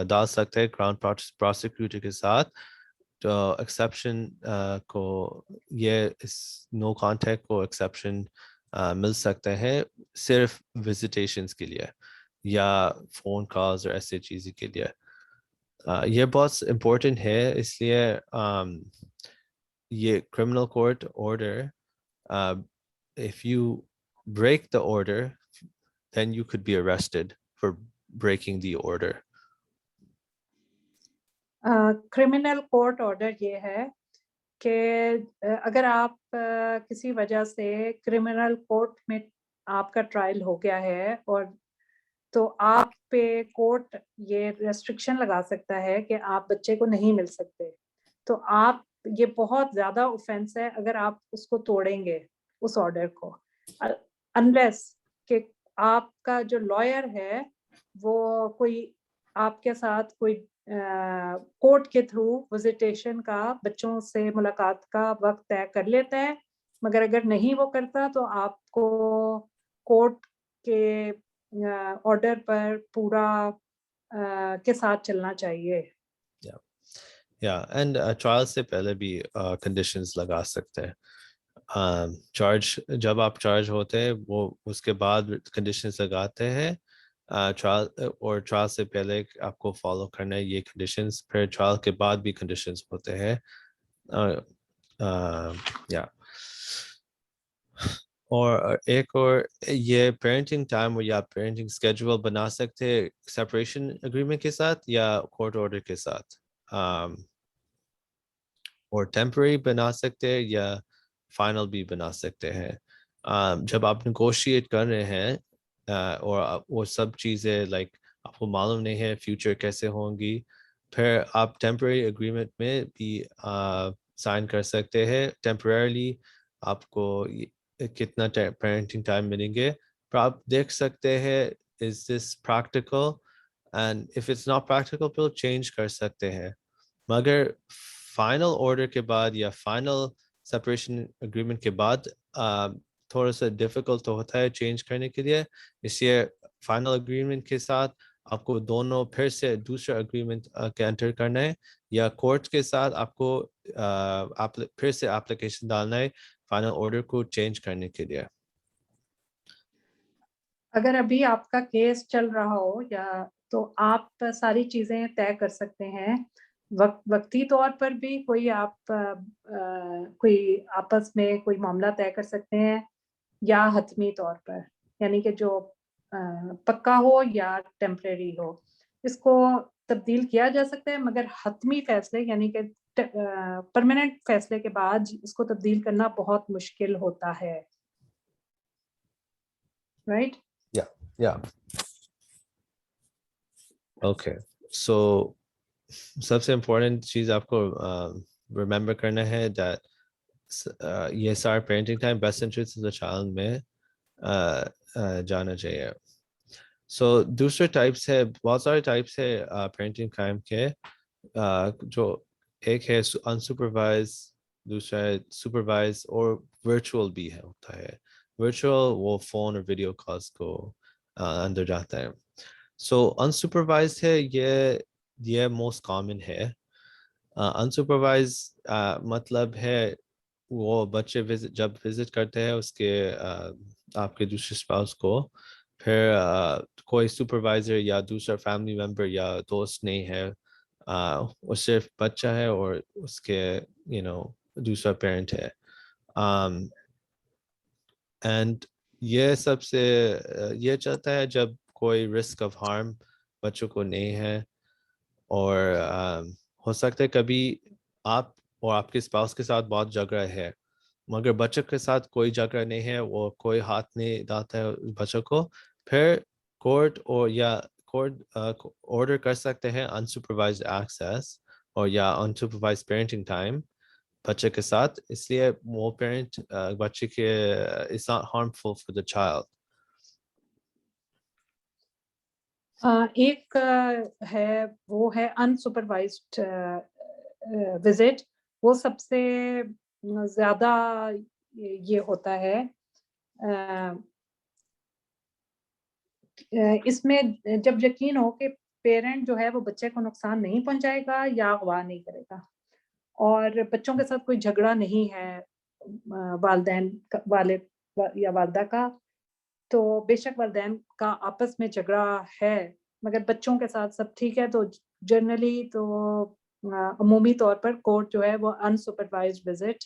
डाल सकते हैं क्राउन प्रोसिक्यूटर के साथ तो एक्सेप्शन को ये इस नो कांटेक्ट को एक्सेप्शन मिल सकते हैं सिर्फ विजिटेशंस के लिए या फोन कॉल्स और ऐसे चीज़ के लिए ये बहुत इम्पोर्टेंट है इसलिए ये criminal court order if you break the order then you could be arrested for breaking the order criminal court order ये है कि अगर आप किसी वजह से क्रिमिनल कोर्ट में आपका ट्रायल हो गया है और तो आप पे कोर्ट ये रेस्ट्रिक्शन लगा सकता है कि आप बच्चे को नहीं मिल सकते तो आप ये बहुत ज़्यादा ऑफेंस है अगर आप उसको तोड़ेंगे उस ऑर्डर को अनलेस कि आपका जो लॉयर है वो कोई आपके साथ कोई कोर्ट के थ्रू विजिटेशन का बच्चों से मुलाकात का वक्त तय कर लेता है मगर अगर नहीं वो करता तो आपको कोर्ट के ऑर्डर पर पूरा के साथ चलना चाहिए एंड ट्रायल से पहले भी कंडीशंस लगा सकते हैं चार्ज जब आप चार्ज होते हैं वो उसके बाद कंडीशंस लगाते हैं ट्रायल और ट्रायल से पहले आपको फॉलो करना है ये कंडीशंस फिर ट्रायल के बाद भी कंडीशंस होते हैं या और एक और ये पेरेंटिंग टाइम या पेरेंटिंग स्केड्यूल बना सकते हैं सेपरेशन एग्रीमेंट के साथ या कोर्ट ऑर्डर के साथ और टेम्परेरी बना सकते हैं या फाइनल भी बना सकते हैं जब आप नेगोशिएट कर रहे हैं और वो सब चीज़ें लाइक आपको मालूम नहीं है फ्यूचर कैसे होंगी फिर आप टेम्परेरी एग्रीमेंट में भी साइन कर सकते हैं टेम्परेरली आपको कितना पेरेंटिंग टाइम मिलेंगे पर आप देख सकते हैं is this practical and if it's not practical फिर चेंज कर सकते हैं मगर फाइनल ऑर्डर के बाद या फाइनल सेपरेशन एग्रीमेंट के बाद थोड़ा सा डिफिकल्ट तो होता है चेंज करने के लिए इसलिए फाइनल एग्रीमेंट के साथ आपको दोनों फिर से दूसरा एग्रीमेंट के एंटर करना है या कोर्ट के साथ आपको फिर से एप्लीकेशन डालना है फाइनल ऑर्डर को चेंज करने के लिए अगर अभी आपका केस चल रहा हो या तो आप सारी चीजें तय कर सकते हैं वक्ती तौर पर भी कोई आपस में कोई मामला तय कर सकते हैं या हतमी तौर पर यानी कि जो पक्का हो या टेम्परेरी हो इसको तब्दील किया जा सकता है मगर हतमी फैसले यानी कि परमानेंट फैसले के बाद इसको तब्दील करना बहुत मुश्किल होता है राइट yeah okay so सबसे इम्पोर्टेंट चीज़ आपको रिमेंबर करना है that ये सारा parenting time best interest of the child में जाना चाहिए सो दूसरे टाइप्स है बहुत सारे टाइप्स है पेरेंटिंग टाइम के जो एक है अनसुपरवाइज दूसरा है सुपरवाइज और वर्चुअल भी है होता है वर्चुअल वो फोन और वीडियो कॉल्स को अंदर जाता है सो अनसुपरवाइज है ये मोस्ट कॉमन है अनसुपरवाइज मतलब है वो बच्चे जब विजिट करते हैं उसके आपके दूसरे स्पाउस को फिर कोई सुपरवाइजर या दूसरा फैमिली मेम्बर या दोस्त नहीं है वो सिर्फ बच्चा है और उसके दूसरा पेरेंट है एंड ये सबसे ये चाहता है जब कोई रिस्क ऑफ हार्म बच्चों को नहीं है, और हो सकता है कभी आप और आपके स्पाउस के साथ बहुत झगड़ा है, मगर बच्चों के साथ कोई झगड़ा नहीं है, वो कोई हाथ नहीं डालता है बच्चों को, फिर कोर्ट ऑर्डर कर सकते हैं अनसुपरवाइज्ड एक्सेस और या अनसुपरवाइज्ड पेरेंटिंग टाइम बच्चे के साथ, इसलिए वो पेरेंट बच्चे के it's not harmful for the child. एक है वो है अनसुपरवाइज्ड विजिट, वो सबसे ज्यादा ये होता है। इसमें जब यकीन हो कि पेरेंट जो है वो बच्चे को नुकसान नहीं पहुंचाएगा या अगवा नहीं करेगा, और बच्चों के साथ कोई झगड़ा नहीं है वालिदैन वाले या वालदा का, तो बेशक वालिदैन का आपस में झगड़ा है मगर बच्चों के साथ सब ठीक है, तो जनरली तो अमूमी तौर पर कोर्ट जो है वो अनसुपरवाइज्ड विजिट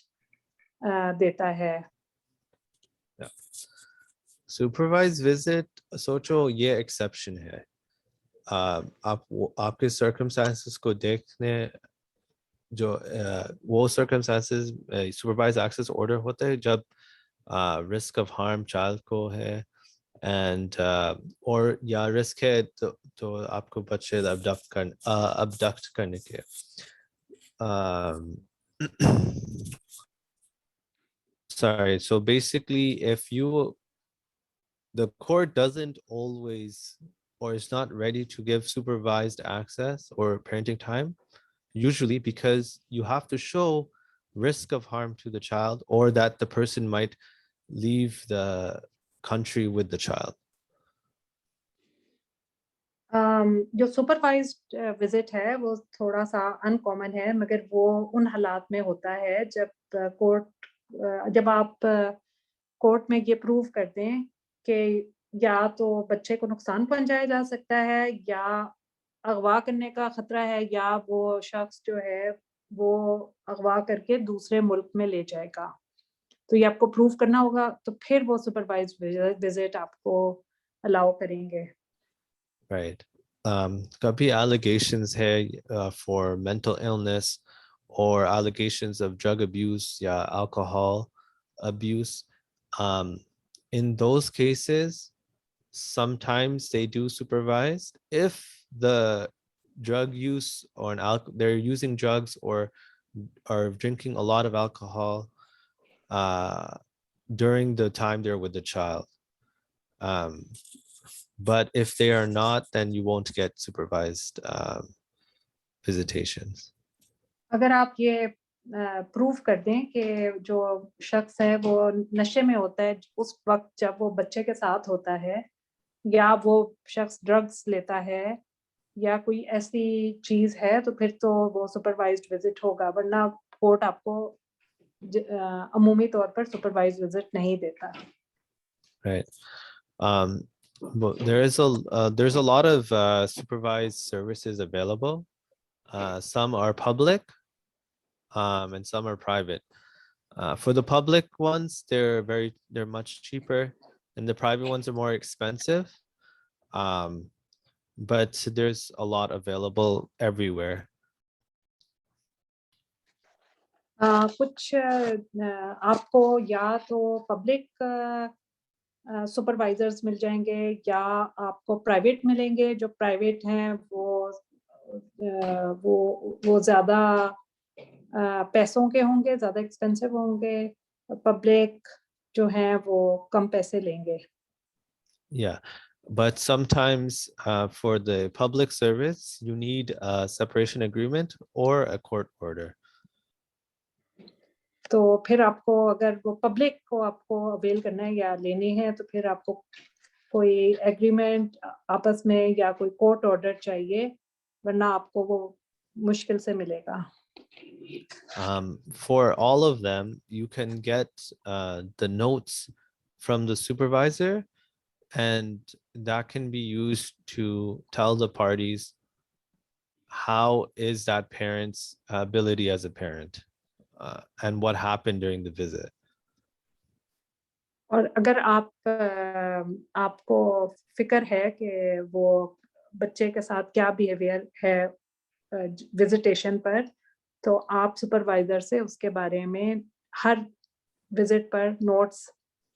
देता है। सुपरवाइज विजिट सोचो ये एक्सेप्शन है, आपके सर्कमस्टेंसेस को देखने जो वो सर्कमस्टेंसेस सुपरवाइज एक्सेस ऑर्डर होता है जब रिस्क ऑफ हार्म चाइल्ड को है एंड और या रिस्क है तो आपको बच्चे अबडक्ट करने के sorry, so basically if the court doesn't always or is not ready to give supervised access or parenting time, usually because you have to show risk of harm to the child or that the person might leave the country with the child. जो supervised visit है वो थोड़ा सा uncommon है, मगर वो उन हालात में होता है जब आप कोर्ट में ये प्रूव कर दें कि या तो बच्चे को नुकसान पहुंचाया जा सकता है या अगवा करने का खतरा है या वो शख्स जो है वो अगवा करके दूसरे मुल्क में ले जाएगा, तो ये आपको प्रूव करना होगा, तो फिर वो सुपरवाइज्ड विजिट आपको अलाउ करेंगे। Right. Kabhi allegations hai for mental illness or allegations of drug abuse, yeah, alcohol abuse. In those cases, sometimes they do supervised if the drug use or they're using drugs or are drinking a lot of alcohol during the time they're with the child. But if they are not, then you won't get supervised visitations. अगर आप ये prove कर दें कि जो शख्स है वो नशे में होता है उस वक्त जब वो बच्चे के साथ होता है, या वो शख्स ड्रग्स लेता है या कोई ऐसी चीज है, तो फिर तो वो सुपरवाइज्ड विजिट होगा, वरना कोर्ट आपको अमूमी तौर पर सुपरवाइज्ड विजिट नहीं देता। Right. But there's a lot of supervised services available. Some are public, and some are private. For the public ones, they're much cheaper, and the private ones are more expensive. But there's a lot available everywhere. कुछ आपको या तो public supervisors मिल जाएंगे या आपको private मिलेंगे। जो private हैं वो ज्यादा पैसों के होंगे, ज्यादा एक्सपेंसिव होंगे, पब्लिक जो हैं वो कम पैसे लेंगे। Yeah, but sometimes for the public service, you need a separation agreement or a court order. तो फिर आपको अगर वो पब्लिक को आपको अवेल करना है या लेनी है, तो फिर आपको कोई एग्रीमेंट आपस में या कोई कोर्ट ऑर्डर चाहिए, वरना आपको वो मुश्किल से मिलेगा। For all of them, you can get the notes from the supervisor, and that can be used to tell the parties how is that parent's ability as a parent and what happened during the visit. और अगर आपको फिक्र है कि वो बच्चे के साथ क्या बिहेवियर है विजिटेशन पर, तो आप सुपरवाइजर से उसके बारे में हर विजिट पर नोट्स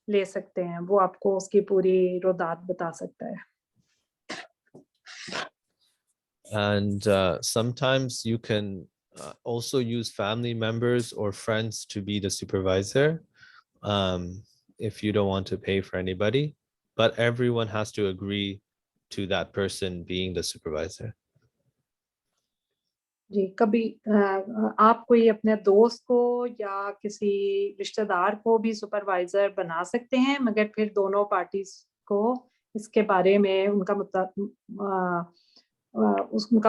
ले सकते हैं। वो आपको उसकी पूरी रोदात बता सकता है। And sometimes you can also use family members or friends to be the supervisor, if you don't want to pay for anybody, but everyone has to agree to that person being the supervisor. जी, कभी आप कोई अपने दोस्त को या किसी रिश्तेदार को भी सुपरवाइजर बना सकते हैं, मगर फिर दोनों पार्टीज को इसके बारे में उनका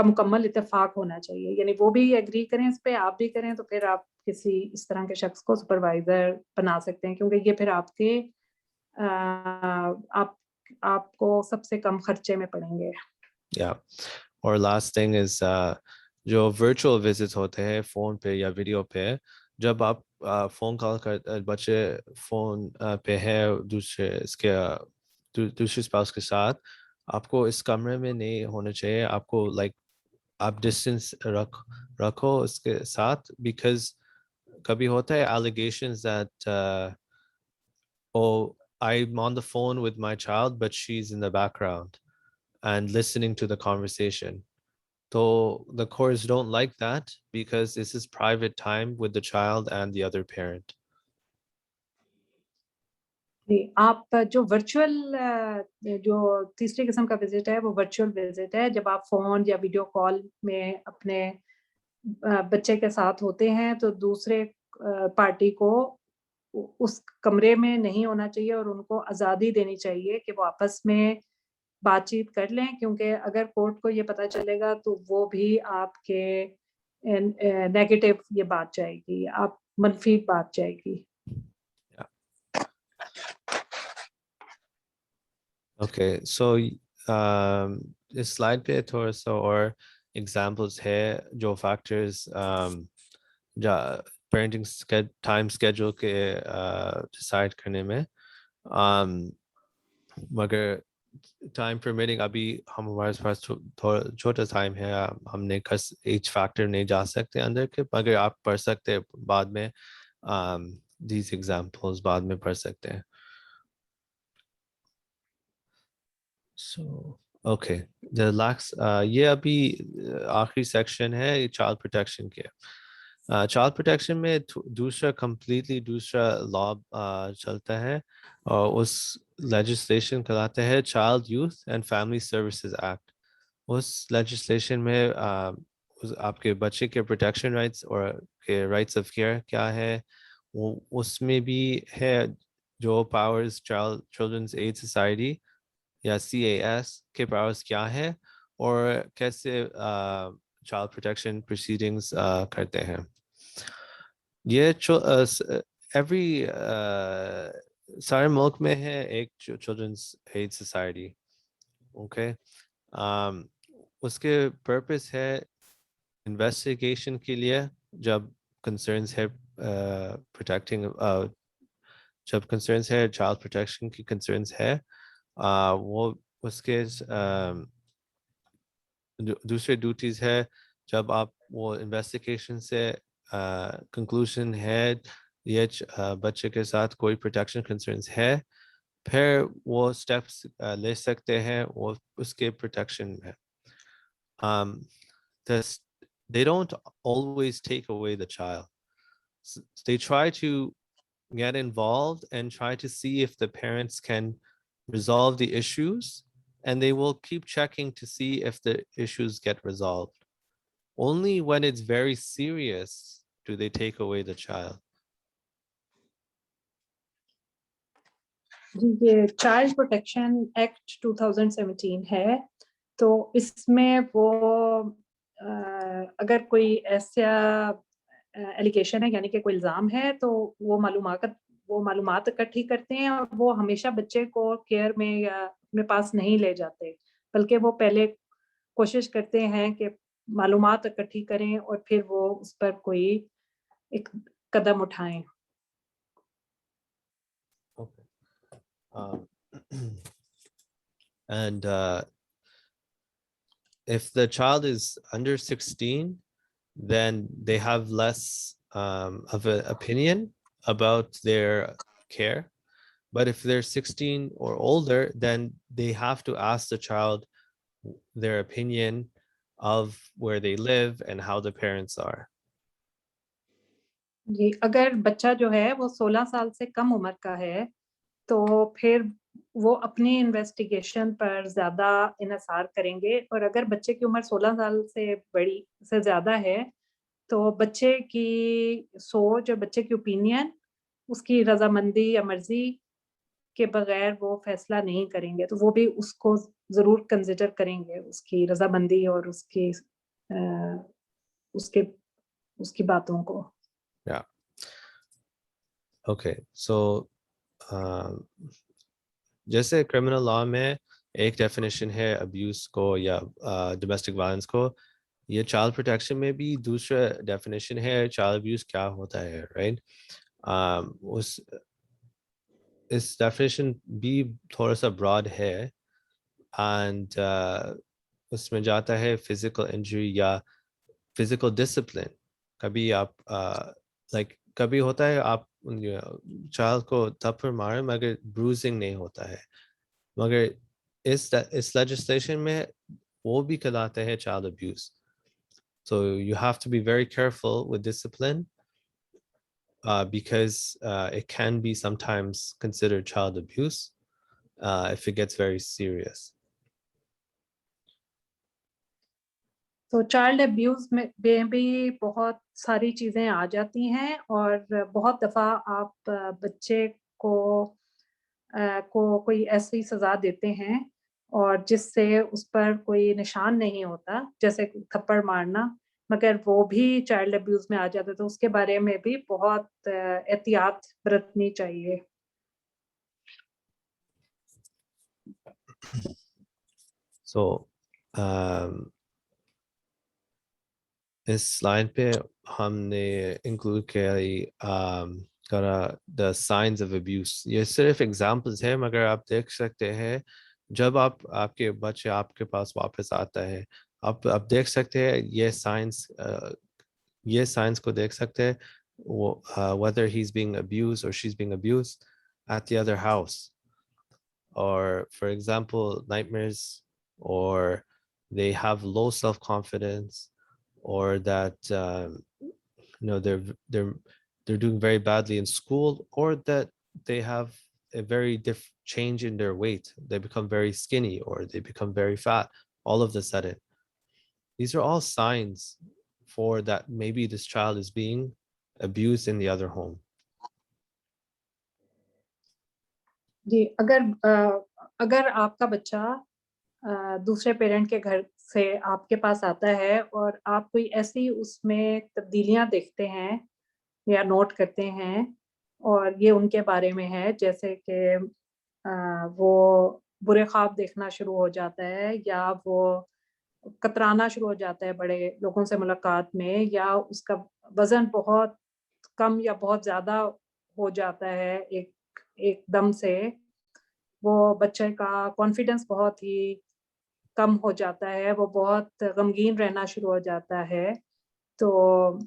मुकम्मल इत्तेफाक होना चाहिए। यानी वो भी एग्री करें इस पे, आप भी करें, तो फिर आप किसी इस तरह के शख्स को सुपरवाइजर बना सकते हैं, क्योंकि ये फिर आपको सबसे कम खर्चे में पड़ेंगे। Yeah. और लास्ट थिंग इज जो वर्चुअल विजिट्स होते हैं फोन पे या वीडियो पे, जब आप फोन कॉल कर बच्चे फोन पे है दूसरे स्पाउस के साथ, आपको इस कमरे में नहीं होना चाहिए। आपको आप डिस्टेंस रखो उसके साथ, बिकॉज कभी होता है allegations that oh, I'm on the phone with my child but she's in the background and listening to the conversation. So the courts don't like that because this is private time with the child and the other parent. आप जो तीसरी किस्म का visit है वो virtual visit है। जब आप फोन या वीडियो कॉल में अपने बच्चे के साथ होते हैं, तो दूसरे पार्टी को उस कमरे में नहीं होना चाहिए और उनको आज़ादी देनी चाहिए कि वो आपस में बातचीत कर लें, क्योंकि अगर कोर्ट को ये पता चलेगा तो वो भी आपके नेगेटिव ये बात जाएगी, आप मनफी बात जाएगी। Okay, so इस स्लाइड पे थोड़ा सा और एग्जांपल्स है जो फैक्टर्स पेरेंटिंग टाइम स्केड्यूल के डिसाइड करने में, मगर टाइम परमिटिंग अभी हमारे पास थोड़ा छोटा टाइम है, हमने एच फैक्टर नहीं जा सकते अंदर के, मगर आप पढ़ सकते हैं बाद में, these examples बाद में पढ़ सकते हैं। So okay, the last ये अभी आखिरी सेक्शन है चाइल्ड प्रोटेक्शन के। चाइल्ड प्रोटेक्शन में दूसरा completely दूसरा लॉ चलता है, और उस लेजिस्लेशन कहलाता है child youth and family services act. उस लेजिस्लेशन में आपके बच्चे के प्रोटेक्शन राइट्स और के राइट्स ऑफ केयर क्या है, वो उसमें भी है जो पावर्स चिल्ड्रंस एड सोसाइटी या CAS के पावर्स क्या है और कैसे चाइल्ड प्रोटेक्शन प्रोसीडिंग्स करते हैं। ये एवरी सारे मुल्क में है एक चिल्ड्रंस एड सोसाइटी। ओके, उसके पर्पस है इन्वेस्टिगेशन के लिए, जब कंसर्न्स है प्रोटेक्टिंग, जब कंसर्न्स है चाइल्ड प्रोटेक्शन की कंसर्न्स है, वो उसके दूसरे ड्यूटीज है। जब आप वो इन्वेस्टिगेशन से कंक्लूजन है ये बच्चे के साथ कोई प्रोटेक्शन कंसर्न्स है, फिर वो स्टेप्स ले सकते हैं वो उसके प्रोटेक्शन में। They don't always take away the child. They try to get involved and try to see if the parents can resolve the issues, and they will keep checking to see if the issues get resolved. Only when it's very serious do they take away the child. ये child protection act 2017 है, तो इसमें वो अगर कोई ऐसा allegation है, यानी कि कोई इल्ज़ाम है, तो वो मालूमात इकट्ठी करते हैं और वो हमेशा बच्चे को केयर में या अपने पास नहीं ले जाते, बल्कि वो पहले कोशिश करते हैं कि मालूमात इकट्ठी करें और फिर वो उस पर कोई एक कदम उठाएं। Okay. Um, and if the child is under 16, then they have less of an opinion about their care. But if they're 16 or older, then they have to ask the child their opinion of where they live and how the parents are. जी, अगर बच्चा जो है वो 16 साल से कम उम्र का है, तो फिर वो अपनी इन्वेस्टिगेशन पर ज़्यादा इन्हिसार करेंगे, और अगर बच्चे की उम्र 16 साल से ज़्यादा है, तो बच्चे की सोच और बच्चे की ओपिनियन, उसकी रज़ामंदी या मर्ज़ी के बगैर वो फैसला नहीं करेंगे, तो वो भी उसको ज़रूर कंसिडर करेंगे, उसकी रज़ामंदी और उसकी बातों को। Yeah. Okay. So जैसे क्रिमिनल लॉ में एक डेफिनेशन है अब्यूज को या डोमेस्टिक वायलेंस को, ये चाइल्ड प्रोटेक्शन में भी दूसरा डेफिनेशन है चाइल्ड अब्यूज क्या होता है, राइट? इस डेफिनेशन भी थोड़ा सा ब्रॉड है, एंड उसमें जाता है फिजिकल इंजरी या फिजिकल डिसिप्लिन। कभी आप कभी होता है आप चाइल्ड को थप्पड़ मारे मगर ब्रूजिंग नहीं होता है, मगर इस लेजिस्लेशन में वो भी कहलाते हैं child abuse. So you have to be very careful with discipline because it can be sometimes considered child abuse if it gets very serious. तो चाइल्ड अब्यूज में भी बहुत सारी चीज़ें आ जाती हैं, और बहुत दफ़ा आप बच्चे को कोई ऐसी सज़ा देते हैं और जिससे उस पर कोई निशान नहीं होता, जैसे थप्पड़ मारना, मगर वो भी चाइल्ड अब्यूज में आ जाता है, तो उसके बारे में भी बहुत एहतियात बरतनी चाहिए। So इस लाइन पे हमने इंक्लूड करा द साइंस ऑफ अब्यूज. ये सिर्फ एग्जांपल्स है, मगर आप देख सकते हैं जब आपके बच्चे आपके पास वापस आता है, आप देख सकते हैं ये साइंस को देख सकते हैं, whether he's being abused or she's being abused at the other house, or for example nightmares, or they have low self-confidence, or that they're doing very badly in school, or that they have a very change in their weight, they become very skinny or they become very fat all of a sudden. These are all signs for that maybe this child is being abused in the other home. जी, अगर आपका बच्चा दूसरे parent के घर से आपके पास आता है और आप कोई ऐसी उसमें तब्दीलियां देखते हैं या नोट करते हैं, और ये उनके बारे में है, जैसे कि वो बुरे ख्वाब देखना शुरू हो जाता है, या वो कतराना शुरू हो जाता है बड़े लोगों से मुलाकात में, या उसका वजन बहुत कम या बहुत ज्यादा हो जाता है एकदम से, वो बच्चे का कॉन्फिडेंस बहुत ही कम हो जाता है, वो बहुत गमगीन रहना शुरू हो जाता है, तो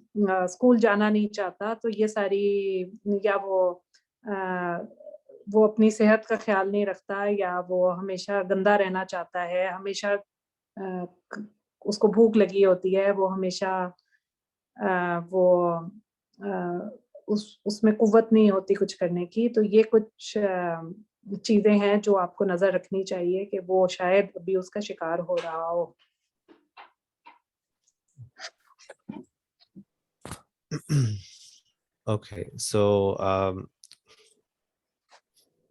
स्कूल जाना नहीं चाहता, तो ये सारी, या वो अपनी सेहत का ख्याल नहीं रखता, या वो हमेशा गंदा रहना चाहता है, हमेशा उसको भूख लगी होती है, वो हमेशा वो उसमें कुव्वत नहीं होती कुछ करने की, तो ये कुछ चीजें हैं जो आपको नजर रखनी चाहिए कि वो शायद अब्यूज का शिकार हो रहा हो. Okay, so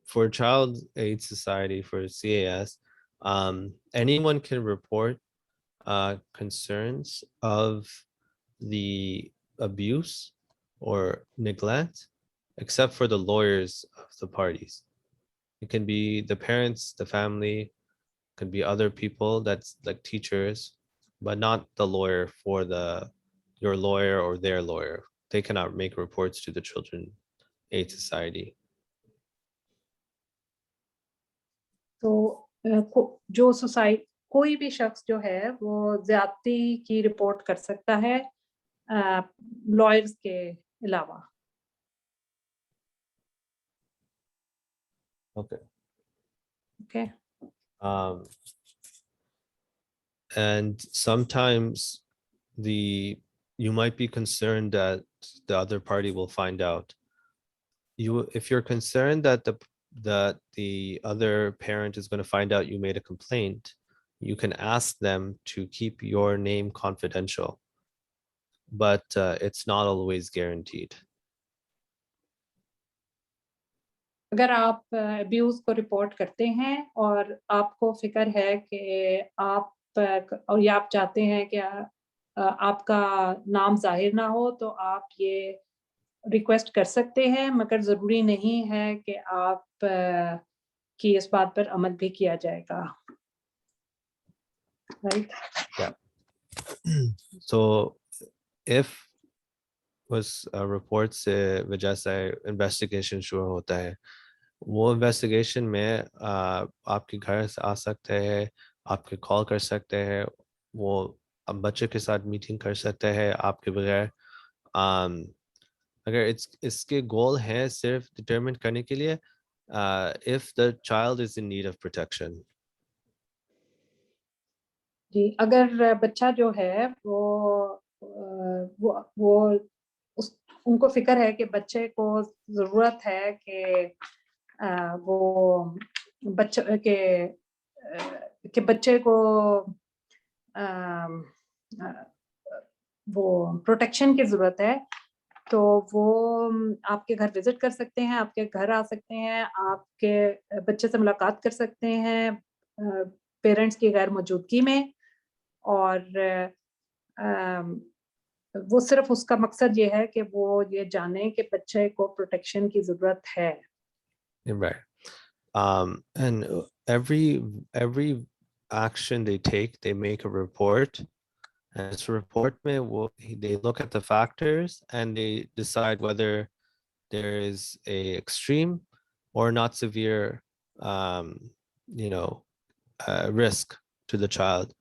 for Child Aid Society, for CAS, anyone can report concerns of the abuse or neglect, except for the lawyers of the parties. It can be the parents, the family, could be other people, that's like teachers, but not the lawyer for your lawyer or their lawyer. They cannot make reports to the Children Aid Society. तो जो society कोई भी शख्स जो है वो ज्यादती की रिपोर्ट कर सकता है लॉयर्स के अलावा। Okay. Okay. And sometimes you might be concerned that the other party will find out. If you're concerned that the other parent is going to find out you made a complaint, you can ask them to keep your name confidential, but it's not always guaranteed. अगर आप abuse को report करते हैं और आपको फिक्र है कि आप और या आप चाहते हैं कि आपका नाम जाहिर ना हो, तो आप ये रिक्वेस्ट कर सकते हैं, मगर जरूरी नहीं है कि आप कि इस बात पर अमल भी किया जाएगा। Right? Yeah. So if उस रिपोर्ट से वजह से इन्वेस्टिगेशन शुरू होता है, वो इन्वेस्टिगेशन में आपके घर से आ सकते हैं, आपके कॉल कर सकते हैं, वो अब बच्चे के साथ मीटिंग कर सकते हैं आपके बगैर। अगर इसके गोल है सिर्फ डिटरमिन करने के लिए if the child is in need of protection. जी, अगर बच्चा जो है वो उनको फिक्र है कि बच्चे को जरूरत है कि वो बच्चे को वो प्रोटेक्शन की जरूरत है, तो वो आपके घर विजिट कर सकते हैं, आपके घर आ सकते हैं, आपके बच्चे से मुलाकात कर सकते हैं पेरेंट्स की गैर मौजूदगी में, और वो सिर्फ उसका मकसद ये है कि वो ये जाने कि बच्चे को प्रोटेक्शन की जरूरत है। Right. And every action they take, they make a report. And this report they look at the factors and they decide whether there is a extreme or not severe, risk to the child.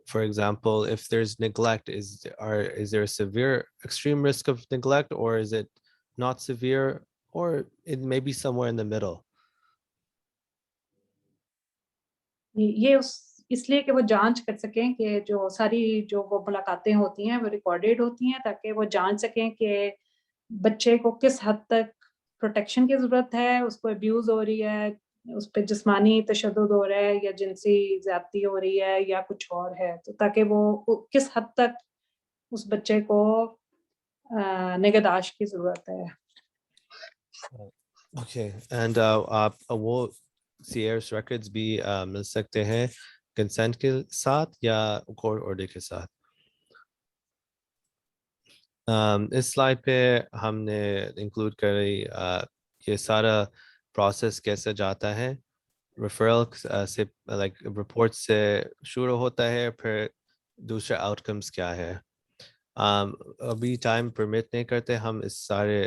For example, if there's neglect, is there a severe extreme risk of neglect, or is it not severe, or it may be somewhere in the middle? ये इसलिए कि वो जांच कर सकें कि जो सारी जो वो मुलाकातें होती हैं वो रिकॉर्डेड होती हैं, ताकि वो जांच सकें कि बच्चे को किस हद तक प्रोटेक्शन की जरूरत है, उसको अब्यूज हो रही है, उस पर जिस्मानी तशद्दुद हो रहा है या जिनसी ज्यादती हो रही है या कुछ और है, तो ताकि वो किस हद तक उस बच्चे को निगहदाश्त की जरूरत है। Okay, and आप वो CARES records भी मिल सकते हैं कंसेंट के साथ या कोर्ट ऑर्डर के साथ। इस स्लाइड पे हमने इंक्लूड करी ये सारा प्रोसेस कैसे जाता है। रेफरल से लाइक रिपोर्ट से शुरू होता है, फिर दूसरे आउटकम्स क्या है। अभी टाइम परमिट नहीं करते हम इस सारे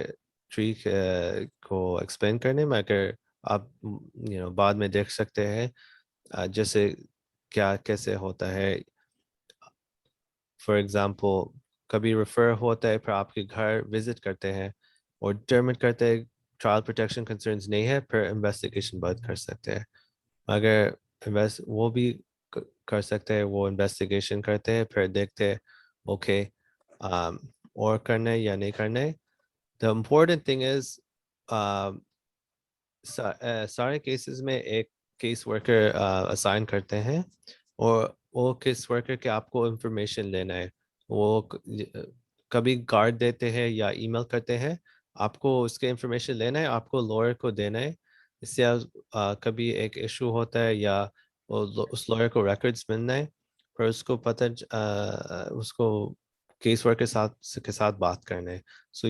ट्री को एक्सप्लेन करने में, अगर आप बाद में देख सकते हैं जैसे क्या कैसे होता है। फॉर एग्जांपल कभी रेफर होता है, फिर आपके घर विजिट करते हैं और डिटरमिन करते हैं चाइल्ड प्रोटेक्शन कंसर्न्स नहीं है, फिर इन्वेस्टिगेशन बंद कर सकते हैं। अगर वो भी कर सकते हैं, वो इन्वेस्टिगेशन करते हैं, फिर देखते हैं ओके और करना है या नहीं करना है। The important thing is सारे केसेस में एक केस वर्कर असाइन करते हैं और वो केस वर्कर के आपको इंफॉर्मेशन लेना है। वो कभी कार्ड देते हैं या ईमेल करते हैं, आपको उसके इंफॉर्मेशन लेना है, आपको लॉयर को देना है। इससे कभी एक इशू होता है या उस लॉयर को रिकॉर्ड्स मिलना है, फिर उसको उसको केस वर्कर के साथ बात करना है। सो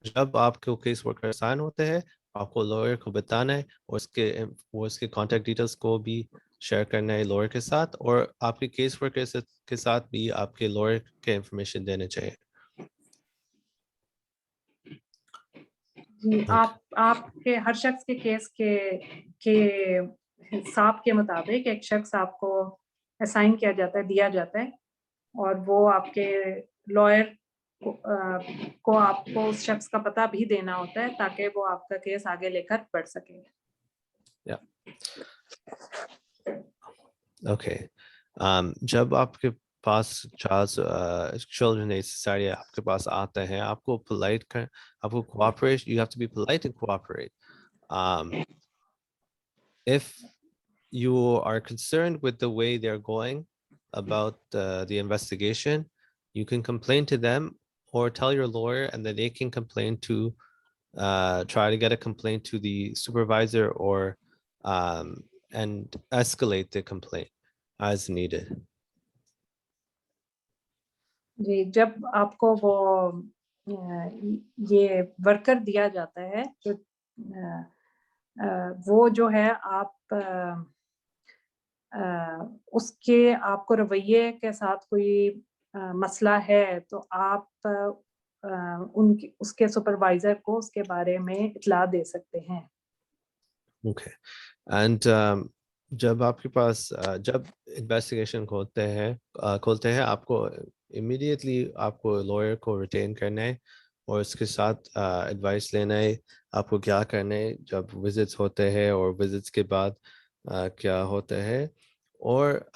जब आपको केस वर्कर असाइन होते हैं, आपको लॉयर को बताना है और उसके कॉन्टैक्ट डिटेल्स को भी शेयर करना है लॉयर के साथ, और आपके केस वर्कर के साथ भी आपके लॉयर के इंफॉर्मेशन देने चाहिए। आपके हर शख्स के केस के हिसाब के मुताबिक एक शख्स आपको असाइन किया जाता है, दिया जाता है, और वो आपके लॉयर को आपको उस शख्स का पता भी देना होता है ताकि वो आपका केस आगे लेकर बढ़ सके। Okay. जब आपके पास children aid society आपके पास आते हैं, आपको cooperate, you have to be polite and cooperate. If you are concerned with the way they're going about the investigation, you can complain to them or tell your lawyer, and then they can complain to try to get a complaint to the supervisor or and escalate the complaint as needed. जी, जब आपको वो ये worker दिया जाता है, जो वो जो है आप उसके आपको रवैये के साथ कोई मसला है तो आप उनके उसके सुपरवाइजर को उसके बारे में इत्तला दे सकते हैं। Okay. And जब आपके पास जब इन्वेस्टिगेशन खोलते हैं आपको इमीडिएटली आपको लॉयर को रिटेन करना है और उसके साथ एडवाइस लेना है आपको क्या करना है जब विजिट्स होते हैं और विजिट्स के बाद क्या होता है, और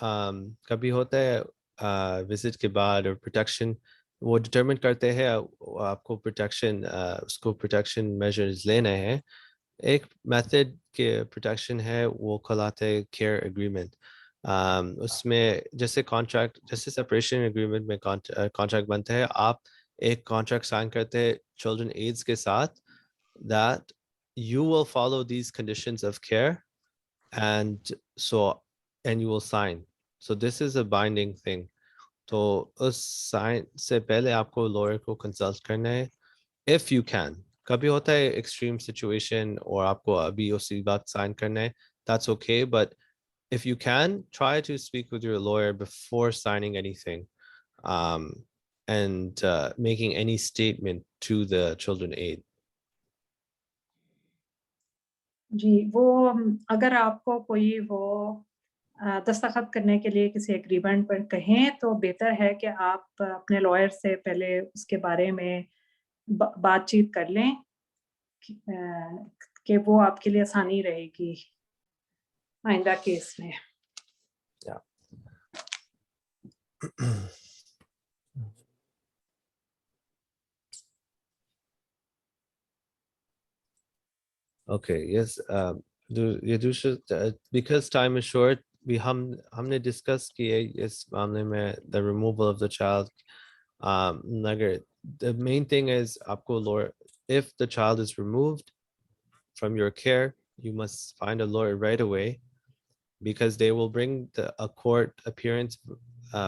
कभी होता है विजिट के बाद और प्रोटेक्शन वो डिटरमिन करते हैं आपको प्रोटेक्शन मेजर्स लेना है। एक मेथड के प्रोटेक्शन है वो कहलाते हैं केयर एग्रीमेंट। उसमें जैसे सेपरेशन एग्रीमेंट में कॉन्ट्रैक्ट बनता है, आप एक कॉन्ट्रैक्ट साइन करते हैं चिल्ड्रन एड्स के साथ that you will follow these conditions of care and you will sign, so this is a binding thing। तो उस साइन से पहले आपको लॉयर को कंसल्ट करना है if you can। कभी होता है एक्सट्रीम सिचुएशन और आपको अभी उसी बात साइन करना है, that's okay, but if you can, try to speak with your lawyer before signing anything and making any statement to the children aid। जी, वो अगर आपको कोई वो दस्तखत करने के लिए किसी एग्रीमेंट पर कहें तो बेहतर है कि आप अपने लॉयर से पहले उसके बारे में बातचीत कर लें कि वो आपके लिए आसानी रहेगी आइंदा केस में। Okay, yes, because time is short, हमने डिस्कस किए इस मामले में the removal of the child। मगर the main thing is आपको lawyer, if the child is removed from your care, you must find a lawyer right away because they will bring a court appearance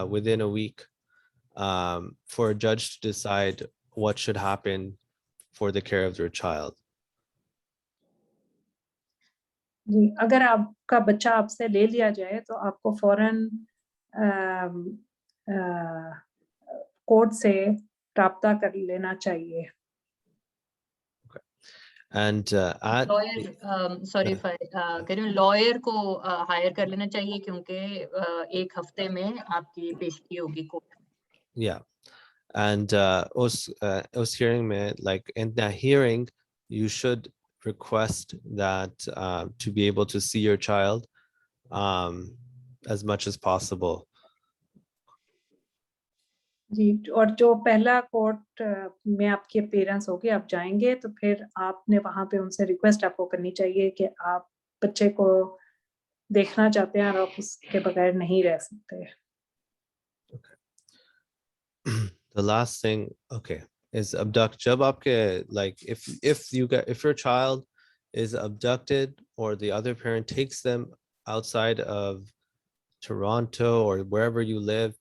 within a week for a judge to decide what should happen for the care of their child। जी, अगर आपका बच्चा आपसे ले लिया जाए तो आपको फौरन कोर्ट से राब्ता कर लेना चाहिए। And lawyer sorry if I कह रही हूँ लॉयर को हायर कर लेना चाहिए क्योंकि 1 हफ्ते में आपकी पेशी होगी कोर्ट। Yeah, and उस hearing में, like in that hearing, you should request that to be able to see your child as much as possible। जी, और जो पहला कोर्ट में आपकी अपीयरेंस होगी, आप जाएंगे तो फिर आपने वहां पे उनसे रिक्वेस्ट आपको करनी चाहिए कि आप बच्चे को देखना चाहते हैं और आप उसके बगैर नहीं रह सकते। The last thing, okay, is abduct। जब आपके like if your child is abducted or the other parent takes them outside of Toronto or wherever you live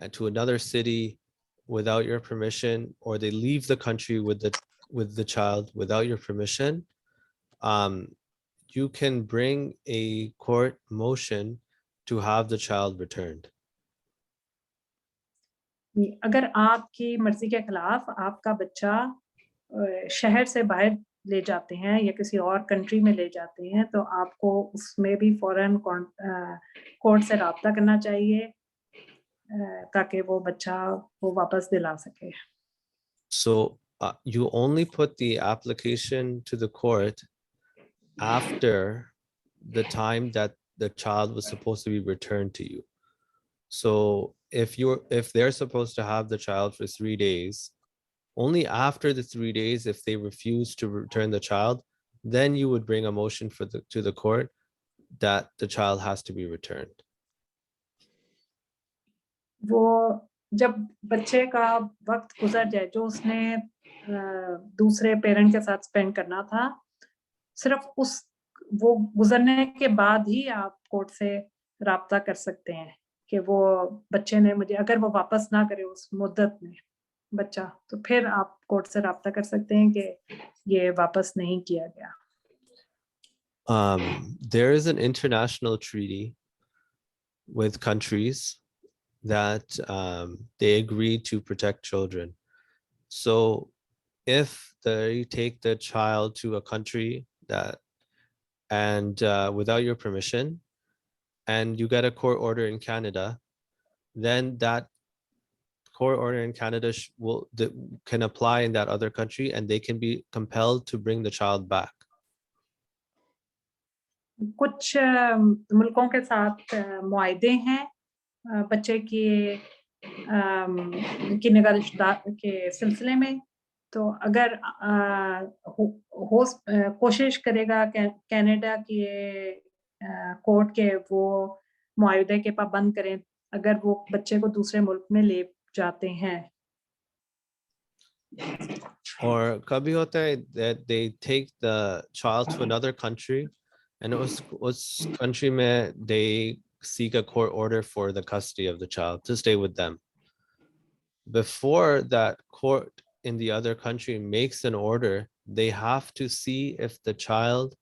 and to another city without your permission, or they leave the country with the child without your permission, you can bring a court motion to have the child returned। अगर आपकी मर्जी के खिलाफ आपका बच्चा शहर से बाहर ले जाते हैं या किसी और कंट्री में ले जाते हैं, तो आपको उसमें भी फौरन कोर्ट से राब्ता करना चाहिए ताकि वो बच्चा वो वापस दिला सके। So you only put the application to the court after the time that the child was supposed to be returned to you. So if they're supposed to have the child for 3 days, only after the 3 days, if they refuse to return the child, then you would bring a motion to the court that the child has to be returned. वो जब बच्चे का वक्त गुजर जाए जो उसने दूसरे पेरेंट के साथ स्पेंड करना था, सिर्फ वो गुजरने के बाद ही आप कोर्ट से राब्ता कर सकते हैं कि वो बच्चे ने मुझे अगर वो वापस ना करे उस मुद्दत में बच्चा, तो फिर आप कोर्ट से राब्ता कर सकते हैं कि ये वापस नहीं किया गया। There is an international treaty with countries that they agree to protect children. So if they take the child to a country and without your permission, and you get a court order in Canada, then that court order in Canada can apply in that other country, and they can be compelled to bring the child back. कुछ मुल्कों के साथ मुआहदे हैं बच्चे की निगाह के सिलसिले में, तो अगर कोशिश करेगा कनाडा के कोर्ट के वो मुआहदे के पाबंद करें अगर वो बच्चे को दूसरे मुल्क में ले जाते हैं। Or कभी होता है that they take the child to another country, and उस country में they seek a court order for the custody of the child to stay with them. Before that court in the other country makes an order, they have to see if the child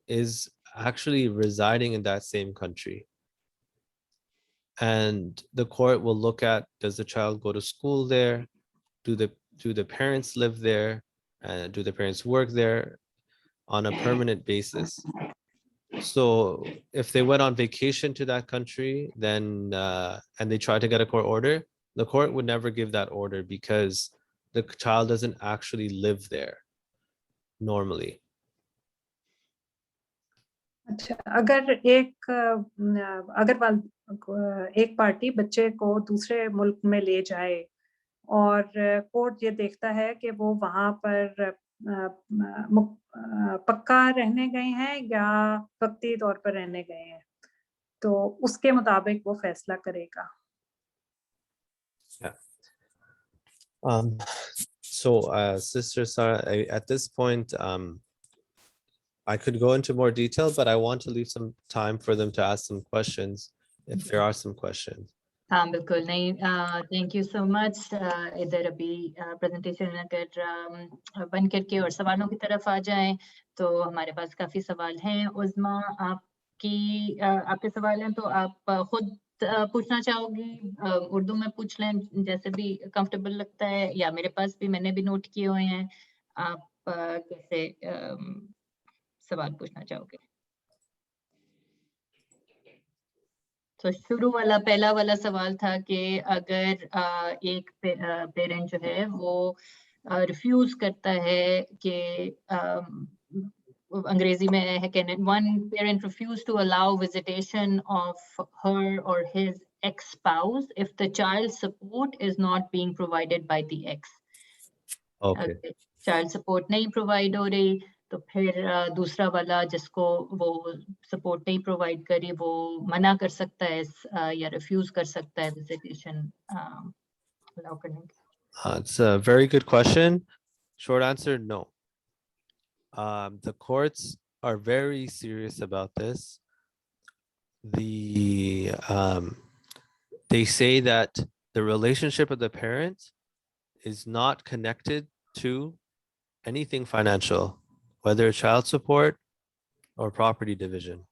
is actually residing in that same country. And the court will look at, does the child go to school there? Do the parents live there? Do the parents work there on a permanent basis? So if they went on vacation to that country, then and they try to get a court order, the court would never give that order because the child doesn't actually live there normally. अच्छा, अगर एक party बच्चे को दूसरे मुल्क में ले जाए और कोर्ट ये देखता है कि वो वहाँ पर पक्का रहने गए हैं या वक्ती तौर पर रहने गए हैं, तो उसके मुताबिक वो फैसला करेगा। So Sister Sarah, at this point, I could go into more detail, but I want to leave some time for them to ask some questions if there are some questions. हाँ बिल्कुल नहीं, थैंक यू सो मच। इधर अभी presentation अगर बंद करके और सवालों की तरफ आ जाएं तो हमारे पास काफी सवाल हैं। उज़मा, आपके सवाल हैं तो आप खुद पूछना चाहोगी, उर्दू में पूछ लें जैसे भी कंफर्टेबल लगता है, या मेरे पास भी मैंने भी नोट किए हुए हैं। आप कैसे सवाल पूछना चाहोगे? तो शुरू वाला पहला वाला सवाल था कि अगर एक पेरेंट जो है वो रिफ्यूज करता है कि अंग्रेजी में है कि one parent refused to allow visitation of her or his ex-spouse if the child support is not being provided by the ex. Okay. Child support नहीं प्रोवाइड हो रही तो फिर दूसरा वाला जिसको वो सपोर्ट नहीं प्रोवाइड करी वो मना कर सकता है या रिफ्यूज कर सकता है विजिटेशन अलाउ करने के? It's a very good question. Short answer, no. The courts are very serious about this. They say that the relationship of the parent is not connected to anything financial, whether child support or property division.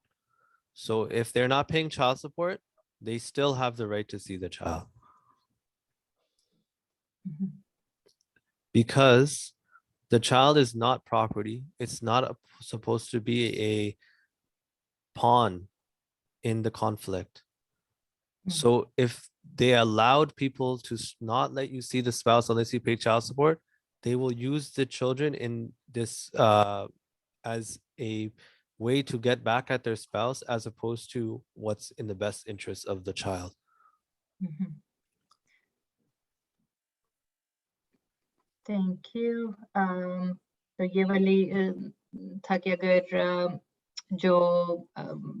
So if they're not paying child support, they still have the right to see the child. Because the child is not property. It's not supposed to be a pawn in the conflict. So if they allowed people to not let you see the spouse unless you pay child support, they will use the children in this as a way to get back at their spouse, as opposed to what's in the best interest of the child. Thank you. तो ये वाली था कि अगर जो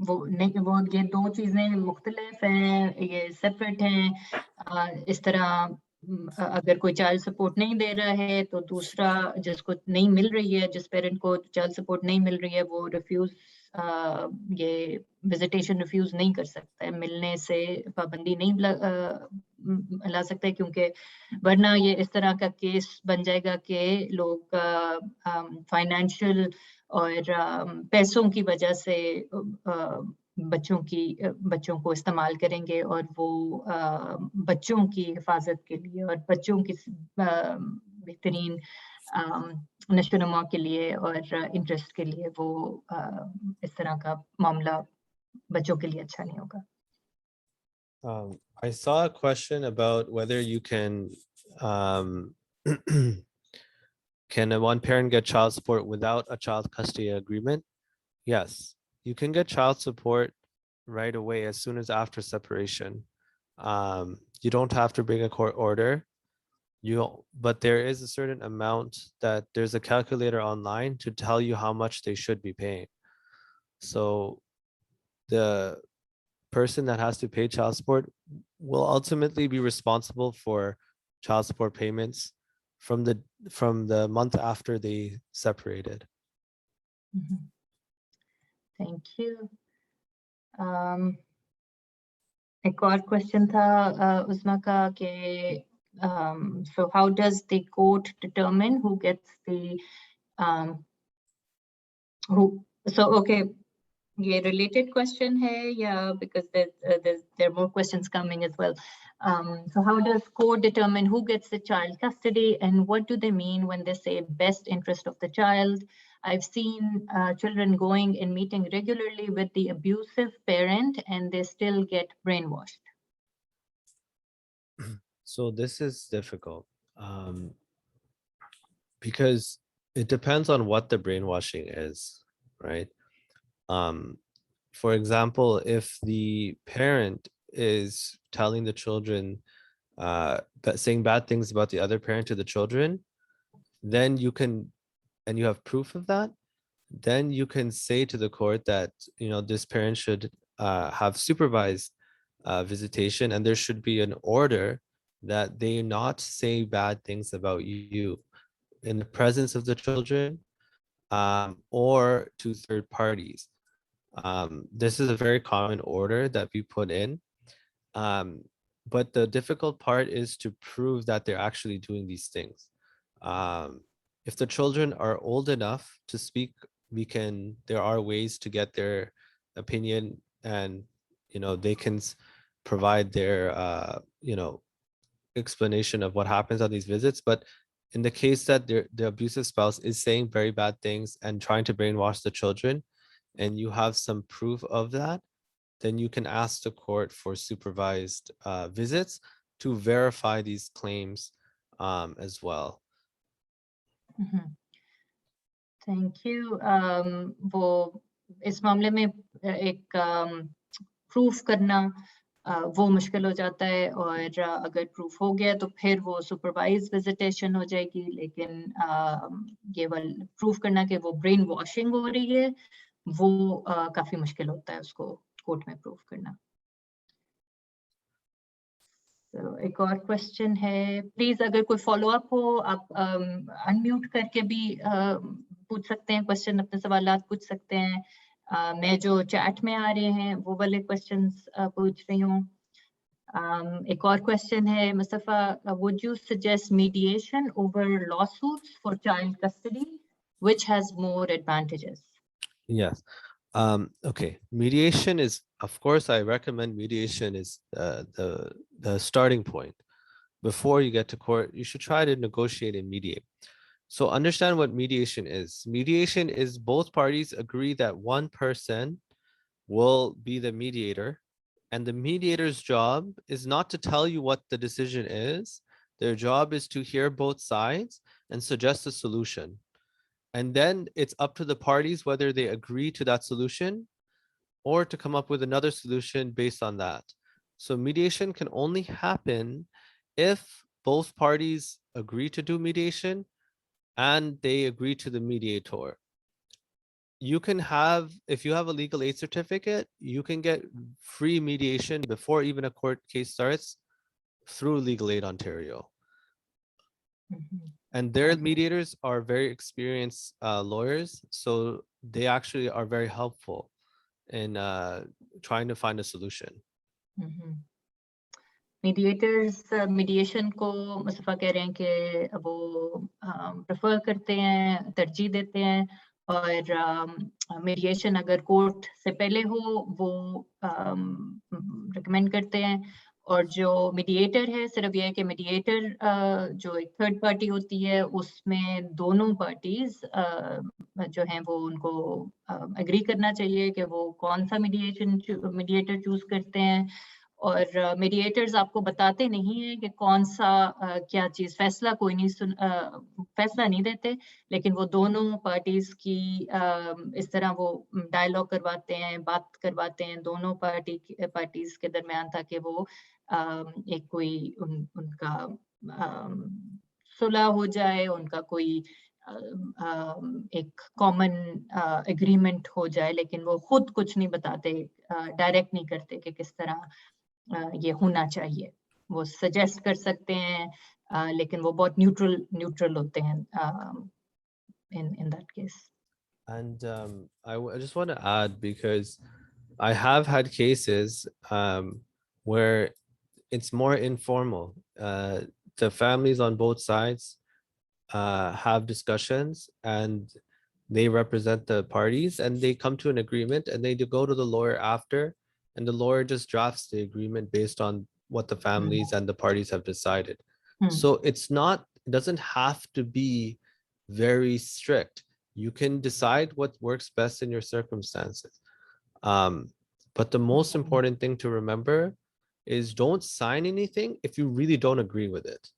वो ये दो चीजें मुख्तलिफ हैं, ये सेपरेट हैं, इस तरह अगर कोई चाइल्ड सपोर्ट नहीं दे रहा है तो दूसरा जिसको नहीं मिल रही है, जिस पेरेंट को चाइल्ड सपोर्ट नहीं मिल रही है, वो रिफ्यूज ये विजिटेशन रिफ्यूज नहीं कर सकता है, मिलने से पाबंदी नहीं ला सकता है, क्योंकि वरना ये इस तरह का केस बन जाएगा कि लोग फाइनेंशियल और पैसों की वजह से बच्चों को इस्तेमाल करेंगे, और वो बच्चों की हिफाजत के लिए और बच्चों की बेहतरीन नशोनुमा के लिए और इंटरेस्ट के लिए वो इस तरह का मामला बच्चों के लिए अच्छा नहीं होगा. I saw a question about whether you can can one parent get child support without a child custody agreement? Yes, you can get child support right away as soon as after separation. You don't have to bring a court order. But there is a certain amount that there's a calculator online to tell you how much they should be paying. So the person that has to pay child support will ultimately be responsible for child support payments from the month after they separated. Thank you. एक और question था उस्मा का कि so how does the court determine who gets the okay, ये related question है, yeah, because there are more questions coming as well. So how does court determine who gets the child custody, and what do they mean when they say best interest of the child? I've seen children going and meeting regularly with the abusive parent, and they still get brainwashed. So this is difficult because it depends on what the brainwashing is, right? For example, if the parent is telling the children, saying bad things about the other parent to the children, then you can, and you have proof of that, then you can say to the court that, this parent should have supervised visitation, and there should be an order that they not say bad things about you in the presence of the children or to third parties. This is a very common order that we put in. But the difficult part is to prove that they're actually doing these things. If the children are old enough to speak, there are ways to get their opinion, and, they can provide their, explanation of what happens on these visits. But in the case that the abusive spouse is saying very bad things and trying to brainwash the children, and you have some proof of that, then you can ask the court for supervised visits to verify these claims as well. Thank you. वो इस मामले में एक proof करना वो मुश्किल हो जाता है, और अगर प्रूफ हो गया तो फिर वो सुपरवाइज विजिटेशन हो जाएगी, लेकिन ये वाला प्रूफ करना कि वो ब्रेन वॉशिंग हो रही है, वो काफी मुश्किल होता है उसको कोर्ट में प्रूफ करना. तो एक और क्वेश्चन है, प्लीज अगर कोई फॉलो अप हो आप अनम्यूट करके भी पूछ सकते हैं क्वेश्चन, अपने सवालात पूछ सकते हैं. मैं जो चैट में आ रहे हैं वो वाले क्वेश्चंस पूछ रही हूँ. एक और क्वेश्चन है, Mustafa, would you suggest mediation over lawsuits for child custody, which has more advantages? Yes. Okay. Mediation is, of course, I recommend mediation is the starting point. Before you get to court, you should try to negotiate and mediate. So understand what mediation is. Mediation is both parties agree that one person will be the mediator, and the mediator's job is not to tell you what the decision is. Their job is to hear both sides and suggest a solution. And then it's up to the parties whether they agree to that solution or to come up with another solution based on that. So mediation can only happen if both parties agree to do mediation and they agree to the mediator. You can have, if you have a legal aid certificate, you can get free mediation before even a court case starts through Legal Aid Ontario. And their mediators are very experienced lawyers, so they actually are very helpful in trying to find a solution. Mediators mediation को मुस्तफ़ा कह रहे हैं कि वो prefer करते हैं, तरजीह देते हैं, और मीडिएशन अगर कोर्ट से पहले हो वो रिकमेंड करते हैं। और जो मीडिएटर है, सिर्फ ये है कि मीडिएटर जो एक थर्ड पार्टी होती है, उसमें दोनों पार्टीज जो हैं वो उनको एग्री करना चाहिए कि वो कौन सा मीडिएटर चूज करते हैं। और मीडिएटर्स आपको बताते नहीं है कि कौन सा क्या चीज, फैसला कोई नहीं फैसला नहीं देते, लेकिन वो दोनों पार्टीज की इस तरह वो डायलॉग करवाते हैं, बात करवाते हैं दोनों पार्टीज के दरमियान, ताकि वो एक कोई उनका सुलह हो जाए, उनका कोई एक कॉमन एग्रीमेंट हो जाए। लेकिन वो खुद कुछ नहीं बताते, डायरेक्ट नहीं करते कि किस तरह ये होना चाहिए। वो सजेस्ट कर सकते हैं, लेकिन वो बहुत न्यूट्रल होते हैं in that case. And I just want to add, because I have had cases where it's more informal. The families on both sides have discussions and they represent the parties and they come to an agreement and they go to the lawyer after, and the lawyer just drafts the agreement based on what the families and the parties have decided. So it doesn't have to be very strict. You can decide what works best in your circumstances. But the most important thing to remember is don't sign anything if you really don't agree with it.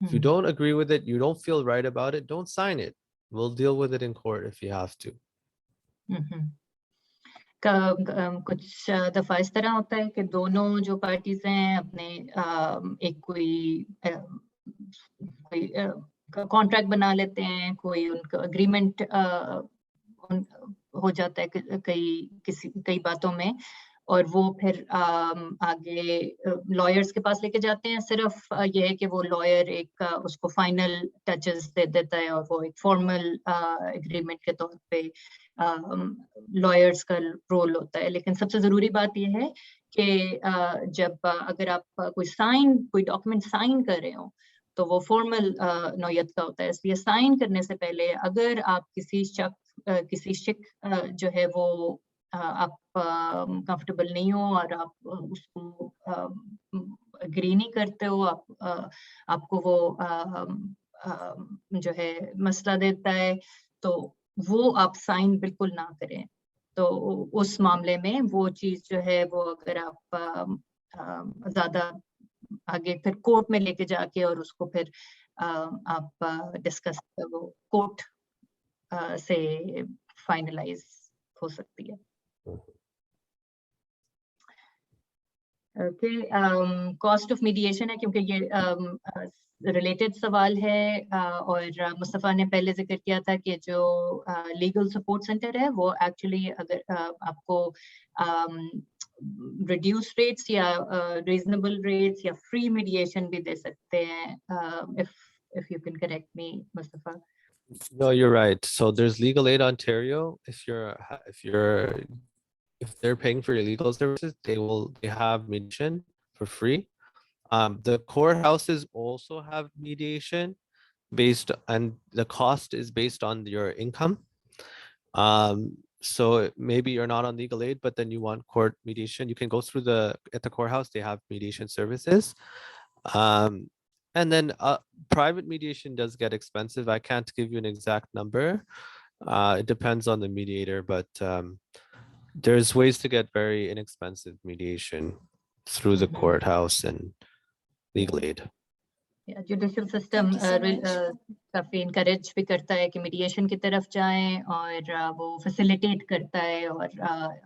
If you don't agree with it, you don't feel right about it, don't sign it. We'll deal with it in court if you have to. कुछ दफा इस तरह होता है कि दोनों जो parties हैं अपने एक कोई कॉन्ट्रैक्ट बना लेते हैं, कोई उनका एग्रीमेंट हो जाता है कई बातों में, और वो फिर आगे लॉयर्स के पास लेके जाते हैं। सिर्फ ये है कि वो लॉयर एक उसको फाइनल टचेस दे देता है और वो एक फॉर्मल एग्रीमेंट के तौर पे लॉयर्स का रोल होता है। लेकिन सबसे जरूरी बात ये है कि जब अगर आप कोई डॉक्यूमेंट साइन कर रहे हो तो वो फॉर्मल नौयत का होता है। इसलिए साइन करने से पहले अगर आप किसी शिक जो है वो आप कंफर्टेबल नहीं हो और आप उसको एग्री नहीं करते हो, आपको वो जो है मसला देता है, तो वो आप साइन बिल्कुल ना करें। तो उस मामले में वो चीज जो है वो अगर आप ज्यादा आगे फिर कोर्ट में लेके जाके और उसको फिर आप डिस्कस वो कोर्ट से फाइनलाइज हो सकती है। कॉस्ट ऑफ मीडिएशन है, क्योंकि ये रिलेटेड सवाल है, और मुस्तफ़ा ने पहले जिक्र किया था कि जो लीगल सपोर्ट सेंटर है वो एक्चुअली अगर आपको रिड्यूस रेट्स या रीजनेबल रेट्स या फ्री मीडिएशन भी दे सकते हैं। if you can correct me, Mustafa. No, you're right. So there's Legal Aid Ontario. If they're paying for your legal services, they have mediation for free. The courthouses also have mediation and the cost is based on your income. So maybe you're not on legal aid, but then you want court mediation, you can go through at the courthouse, they have mediation services. And then private mediation does get expensive. I can't give you an exact number. It depends on the mediator, but there's ways to get very inexpensive mediation through the courthouse and legal aid. Judicial system काफी encourage भी करता है कि mediation की तरफ जाएं और वो फैसिलिटेट करता है और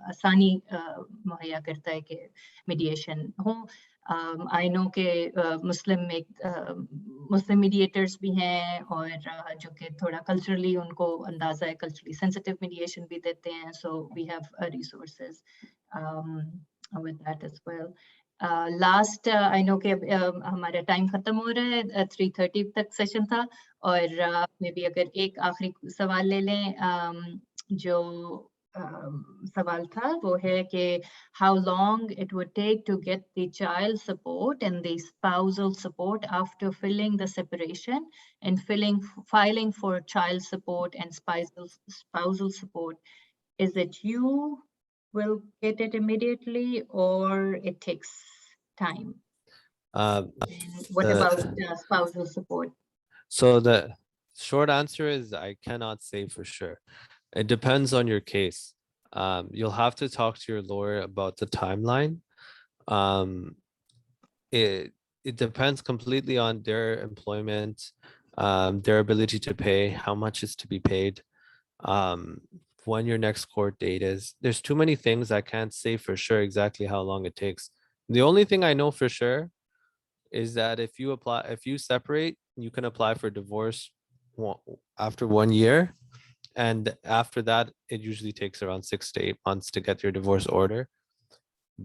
आसानी मुहैया करता है कि मीडिएशन हो. आई नो के मुस्लिम मीडिएटर्स भी हैं और जो कि थोड़ा कल्चरली उनको अंदाजा है, कल्चरली सेंसिटिव मीडिएशन भी देते हैं. So we have resources with that as well. Last I know के हमारा टाइम खत्म हो रहा है, 3:30 तक सेशन था और मे बी अगर एक आखिरी सवाल ले लें. जो सवाल था वो है कि how long it would take to get the child support and the spousal support after filing the separation and filing for child support and spousal support. Is it you will get it immediately or it takes time? And what about spousal support? So the short answer is I cannot say for sure. It depends on your case. You'll have to talk to your lawyer about the timeline. It depends completely on their employment, their ability to pay, how much is to be paid, when your next court date is. There's too many things I can't say for sure exactly how long it takes. The only thing I know for sure is that if you separate, you can apply for divorce after 1 year. And after that, it usually takes around 6 to 8 months to get your divorce order.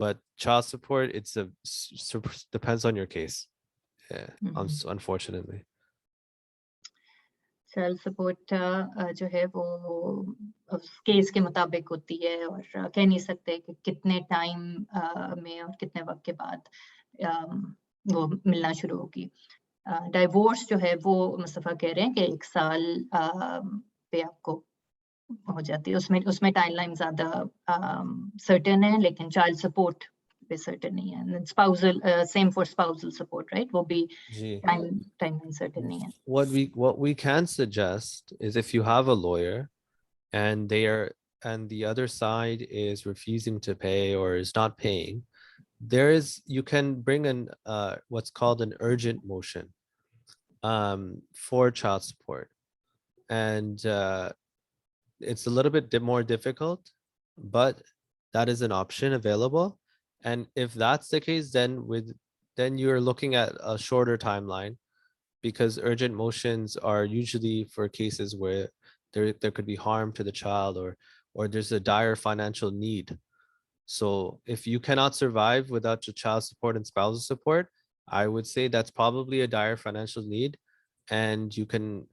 But child support, depends on your case. Yeah, unfortunately. Child support जो है वो case के मुताबिक होती है और कह नहीं सकते कि कितने टाइम में और कितने वक्त के बाद वो मिलना शुरू होगी. डाइवोर्स जो है वो मुस्तफा कह रहे हैं कि 1 साल पे आपको हो जाती है. उसमें टाइमलाइन ज्यादा सर्टेन है, लेकिन चाइल्ड सपोर्ट पे सर्टेन नहीं है. Spousal same for spousal support, right? वो भी टाइमलाइन सर्टेन नहीं है. What we can suggest is if you have a lawyer and the other side is refusing to pay or is not paying, you can bring in what's called an urgent motion for child support. And it's a little bit more difficult, but that is an option available. And if that's the case, then you're looking at a shorter timeline, because urgent motions are usually for cases where there could be harm to the child or there's a dire financial need. So if you cannot survive without your child support and spousal support, I would say that's probably a dire financial need, and you can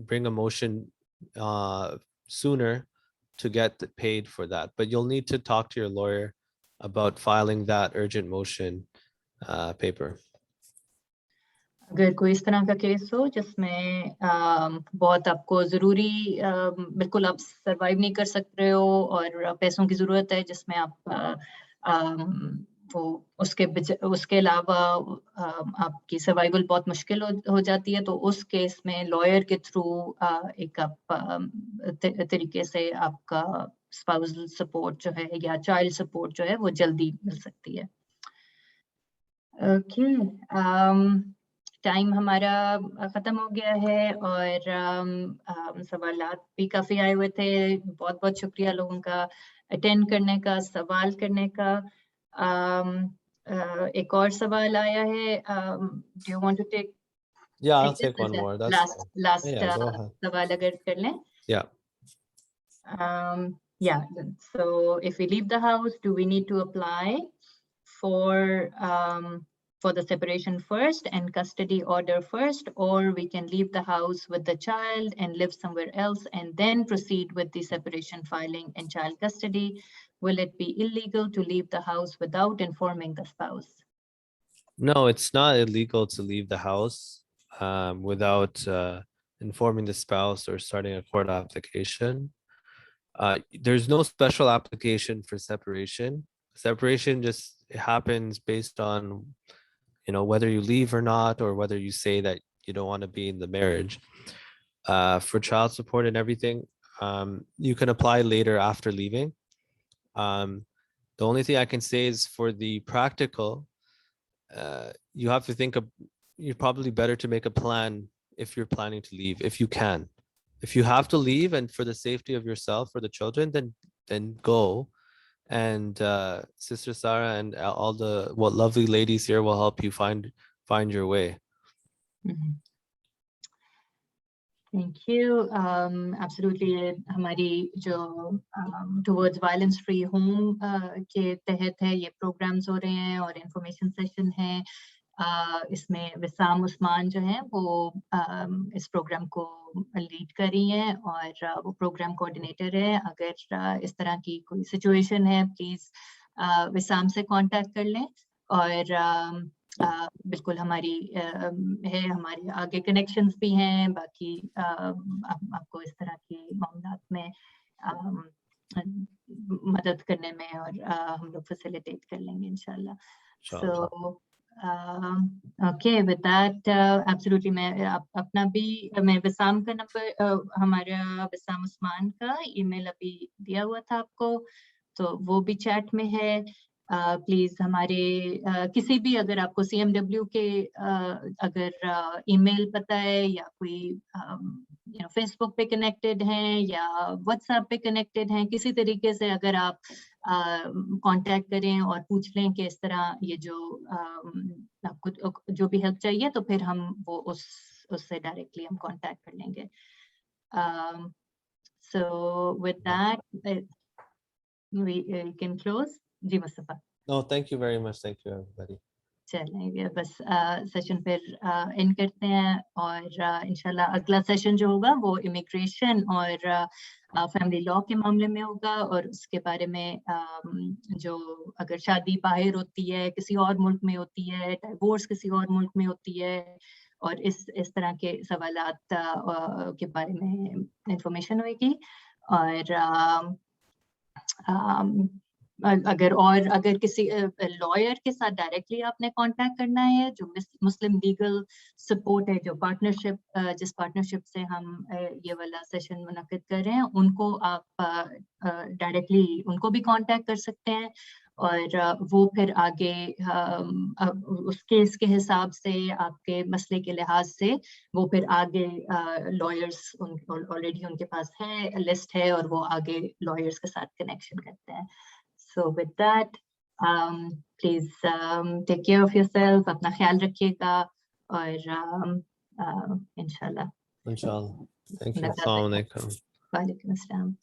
bring a motion sooner to get paid for that. But you'll need to talk to your lawyer about filing that urgent motion paper. अगर कोई इस तरह का case हो जिसमें बहुत आपको जरूरी बिल्कुल आप सरवाइव नहीं कर सक रहे हो और पैसों की जरूरत है, जिसमें आप वो उसके अलावा आपकी सर्वाइवल बहुत मुश्किल हो जाती है, तो उस केस में लॉयर के थ्रू एक तरीके से आपका स्पाउसल सपोर्ट जो है या चाइल्ड सपोर्ट जो है वो जल्दी मिल सकती है. ओके, टाइम हमारा खत्म हो गया है और सवालात भी काफी आए हुए थे. बहुत बहुत शुक्रिया लोगों का अटेंड करने का, सवाल करने का. एक और सवाल आया है. Do you want to take? Yeah, I'll take one more. That's last yeah, go ahead. सवाल अगर कर लें. Yeah. Yeah, so if we leave the house, do we need to apply for the separation first and custody order first, or we can leave the house with the child and live somewhere else and then proceed with the separation filing and child custody? Will it be illegal to leave the house without informing the spouse? No, it's not illegal to leave the house without informing the spouse or starting a court application. There's no special application for separation. Separation just happens based on you know, whether you leave or not, or whether you say that you don't want to be in the marriage. For child support and everything, you can apply later after leaving. The only thing I can say is for the practical, you have to think of, you're probably better to make a plan if you're planning to leave, if you can. If you have to leave and for the safety of yourself or the children, then go. And Sister Sarah and all the lovely ladies here will help you find your way. Thank you. Absolutely. हमारी जो towards violence free home के तहत है ये programs हो रहे हैं और information session है. इसमें विसाम उस्मान जो है वो इस प्रोग्राम को लीड कर रही हैं और वो प्रोग्राम कोऑर्डिनेटर है. अगर इस तरह की कोई सिचुएशन है प्लीज विसाम से कांटेक्ट कर लें और बिल्कुल हमारी हमारे आगे कनेक्शंस भी हैं. बाकी आपको इस तरह के मामलात में मदद करने में और हम लोग फैसिलिटेट कर लेंगे इंशाल्लाह. So okay, with that absolutely मैं अपना भी मैं विसाम का नंबर हमारा विसाम उस्मान का ईमेल अभी दिया हुआ था आपको, तो वो भी चैट में है. प्लीज हमारे किसी भी अगर आपको CMW के अगर ईमेल पता है या कोई फेसबुक पे कनेक्टेड हैं या व्हाट्सएप पे कनेक्टेड हैं, किसी तरीके से अगर आप कांटेक्ट करें और पूछ लें कि इस तरह ये जो आपको जो भी हेल्प चाहिए तो फिर हम वो उससे डायरेक्टली हम कांटेक्ट कर लेंगे. So with that we can close. Ji Mustafa. No, thank you very much. Thank you everybody. चलेंगे बस सेशन फिर एंड करते हैं और इंशाल्लाह अगला सेशन जो होगा वो इमिग्रेशन और फैमिली लॉ के मामले में होगा और उसके बारे में जो अगर शादी बाहर होती है किसी और मुल्क में होती है, डाइवोर्स किसी और मुल्क में होती है और इस तरह के सवालात के बारे में इंफॉर्मेशन होगी. और अगर किसी लॉयर के साथ डायरेक्टली आपने कांटेक्ट करना है, जो मुस्लिम लीगल सपोर्ट है, जो पार्टनरशिप जिस पार्टनरशिप से हम ये वाला सेशन मुनक्किद कर रहे हैं, उनको आप डायरेक्टली उनको भी कांटेक्ट कर सकते हैं और वो फिर आगे उस केस के हिसाब से आपके मसले के लिहाज से वो फिर आगे लॉयर्स ऑलरेडी उनके पास है लिस्ट है और वो आगे लॉयर्स के साथ कनेक्शन करते हैं. So with that, please take care of yourself. अपना ख्याल रखिएगा और इंशाल्लाह. Inshallah. Thank you. Assalamu alaikum. वालेकुम अस्सलाम.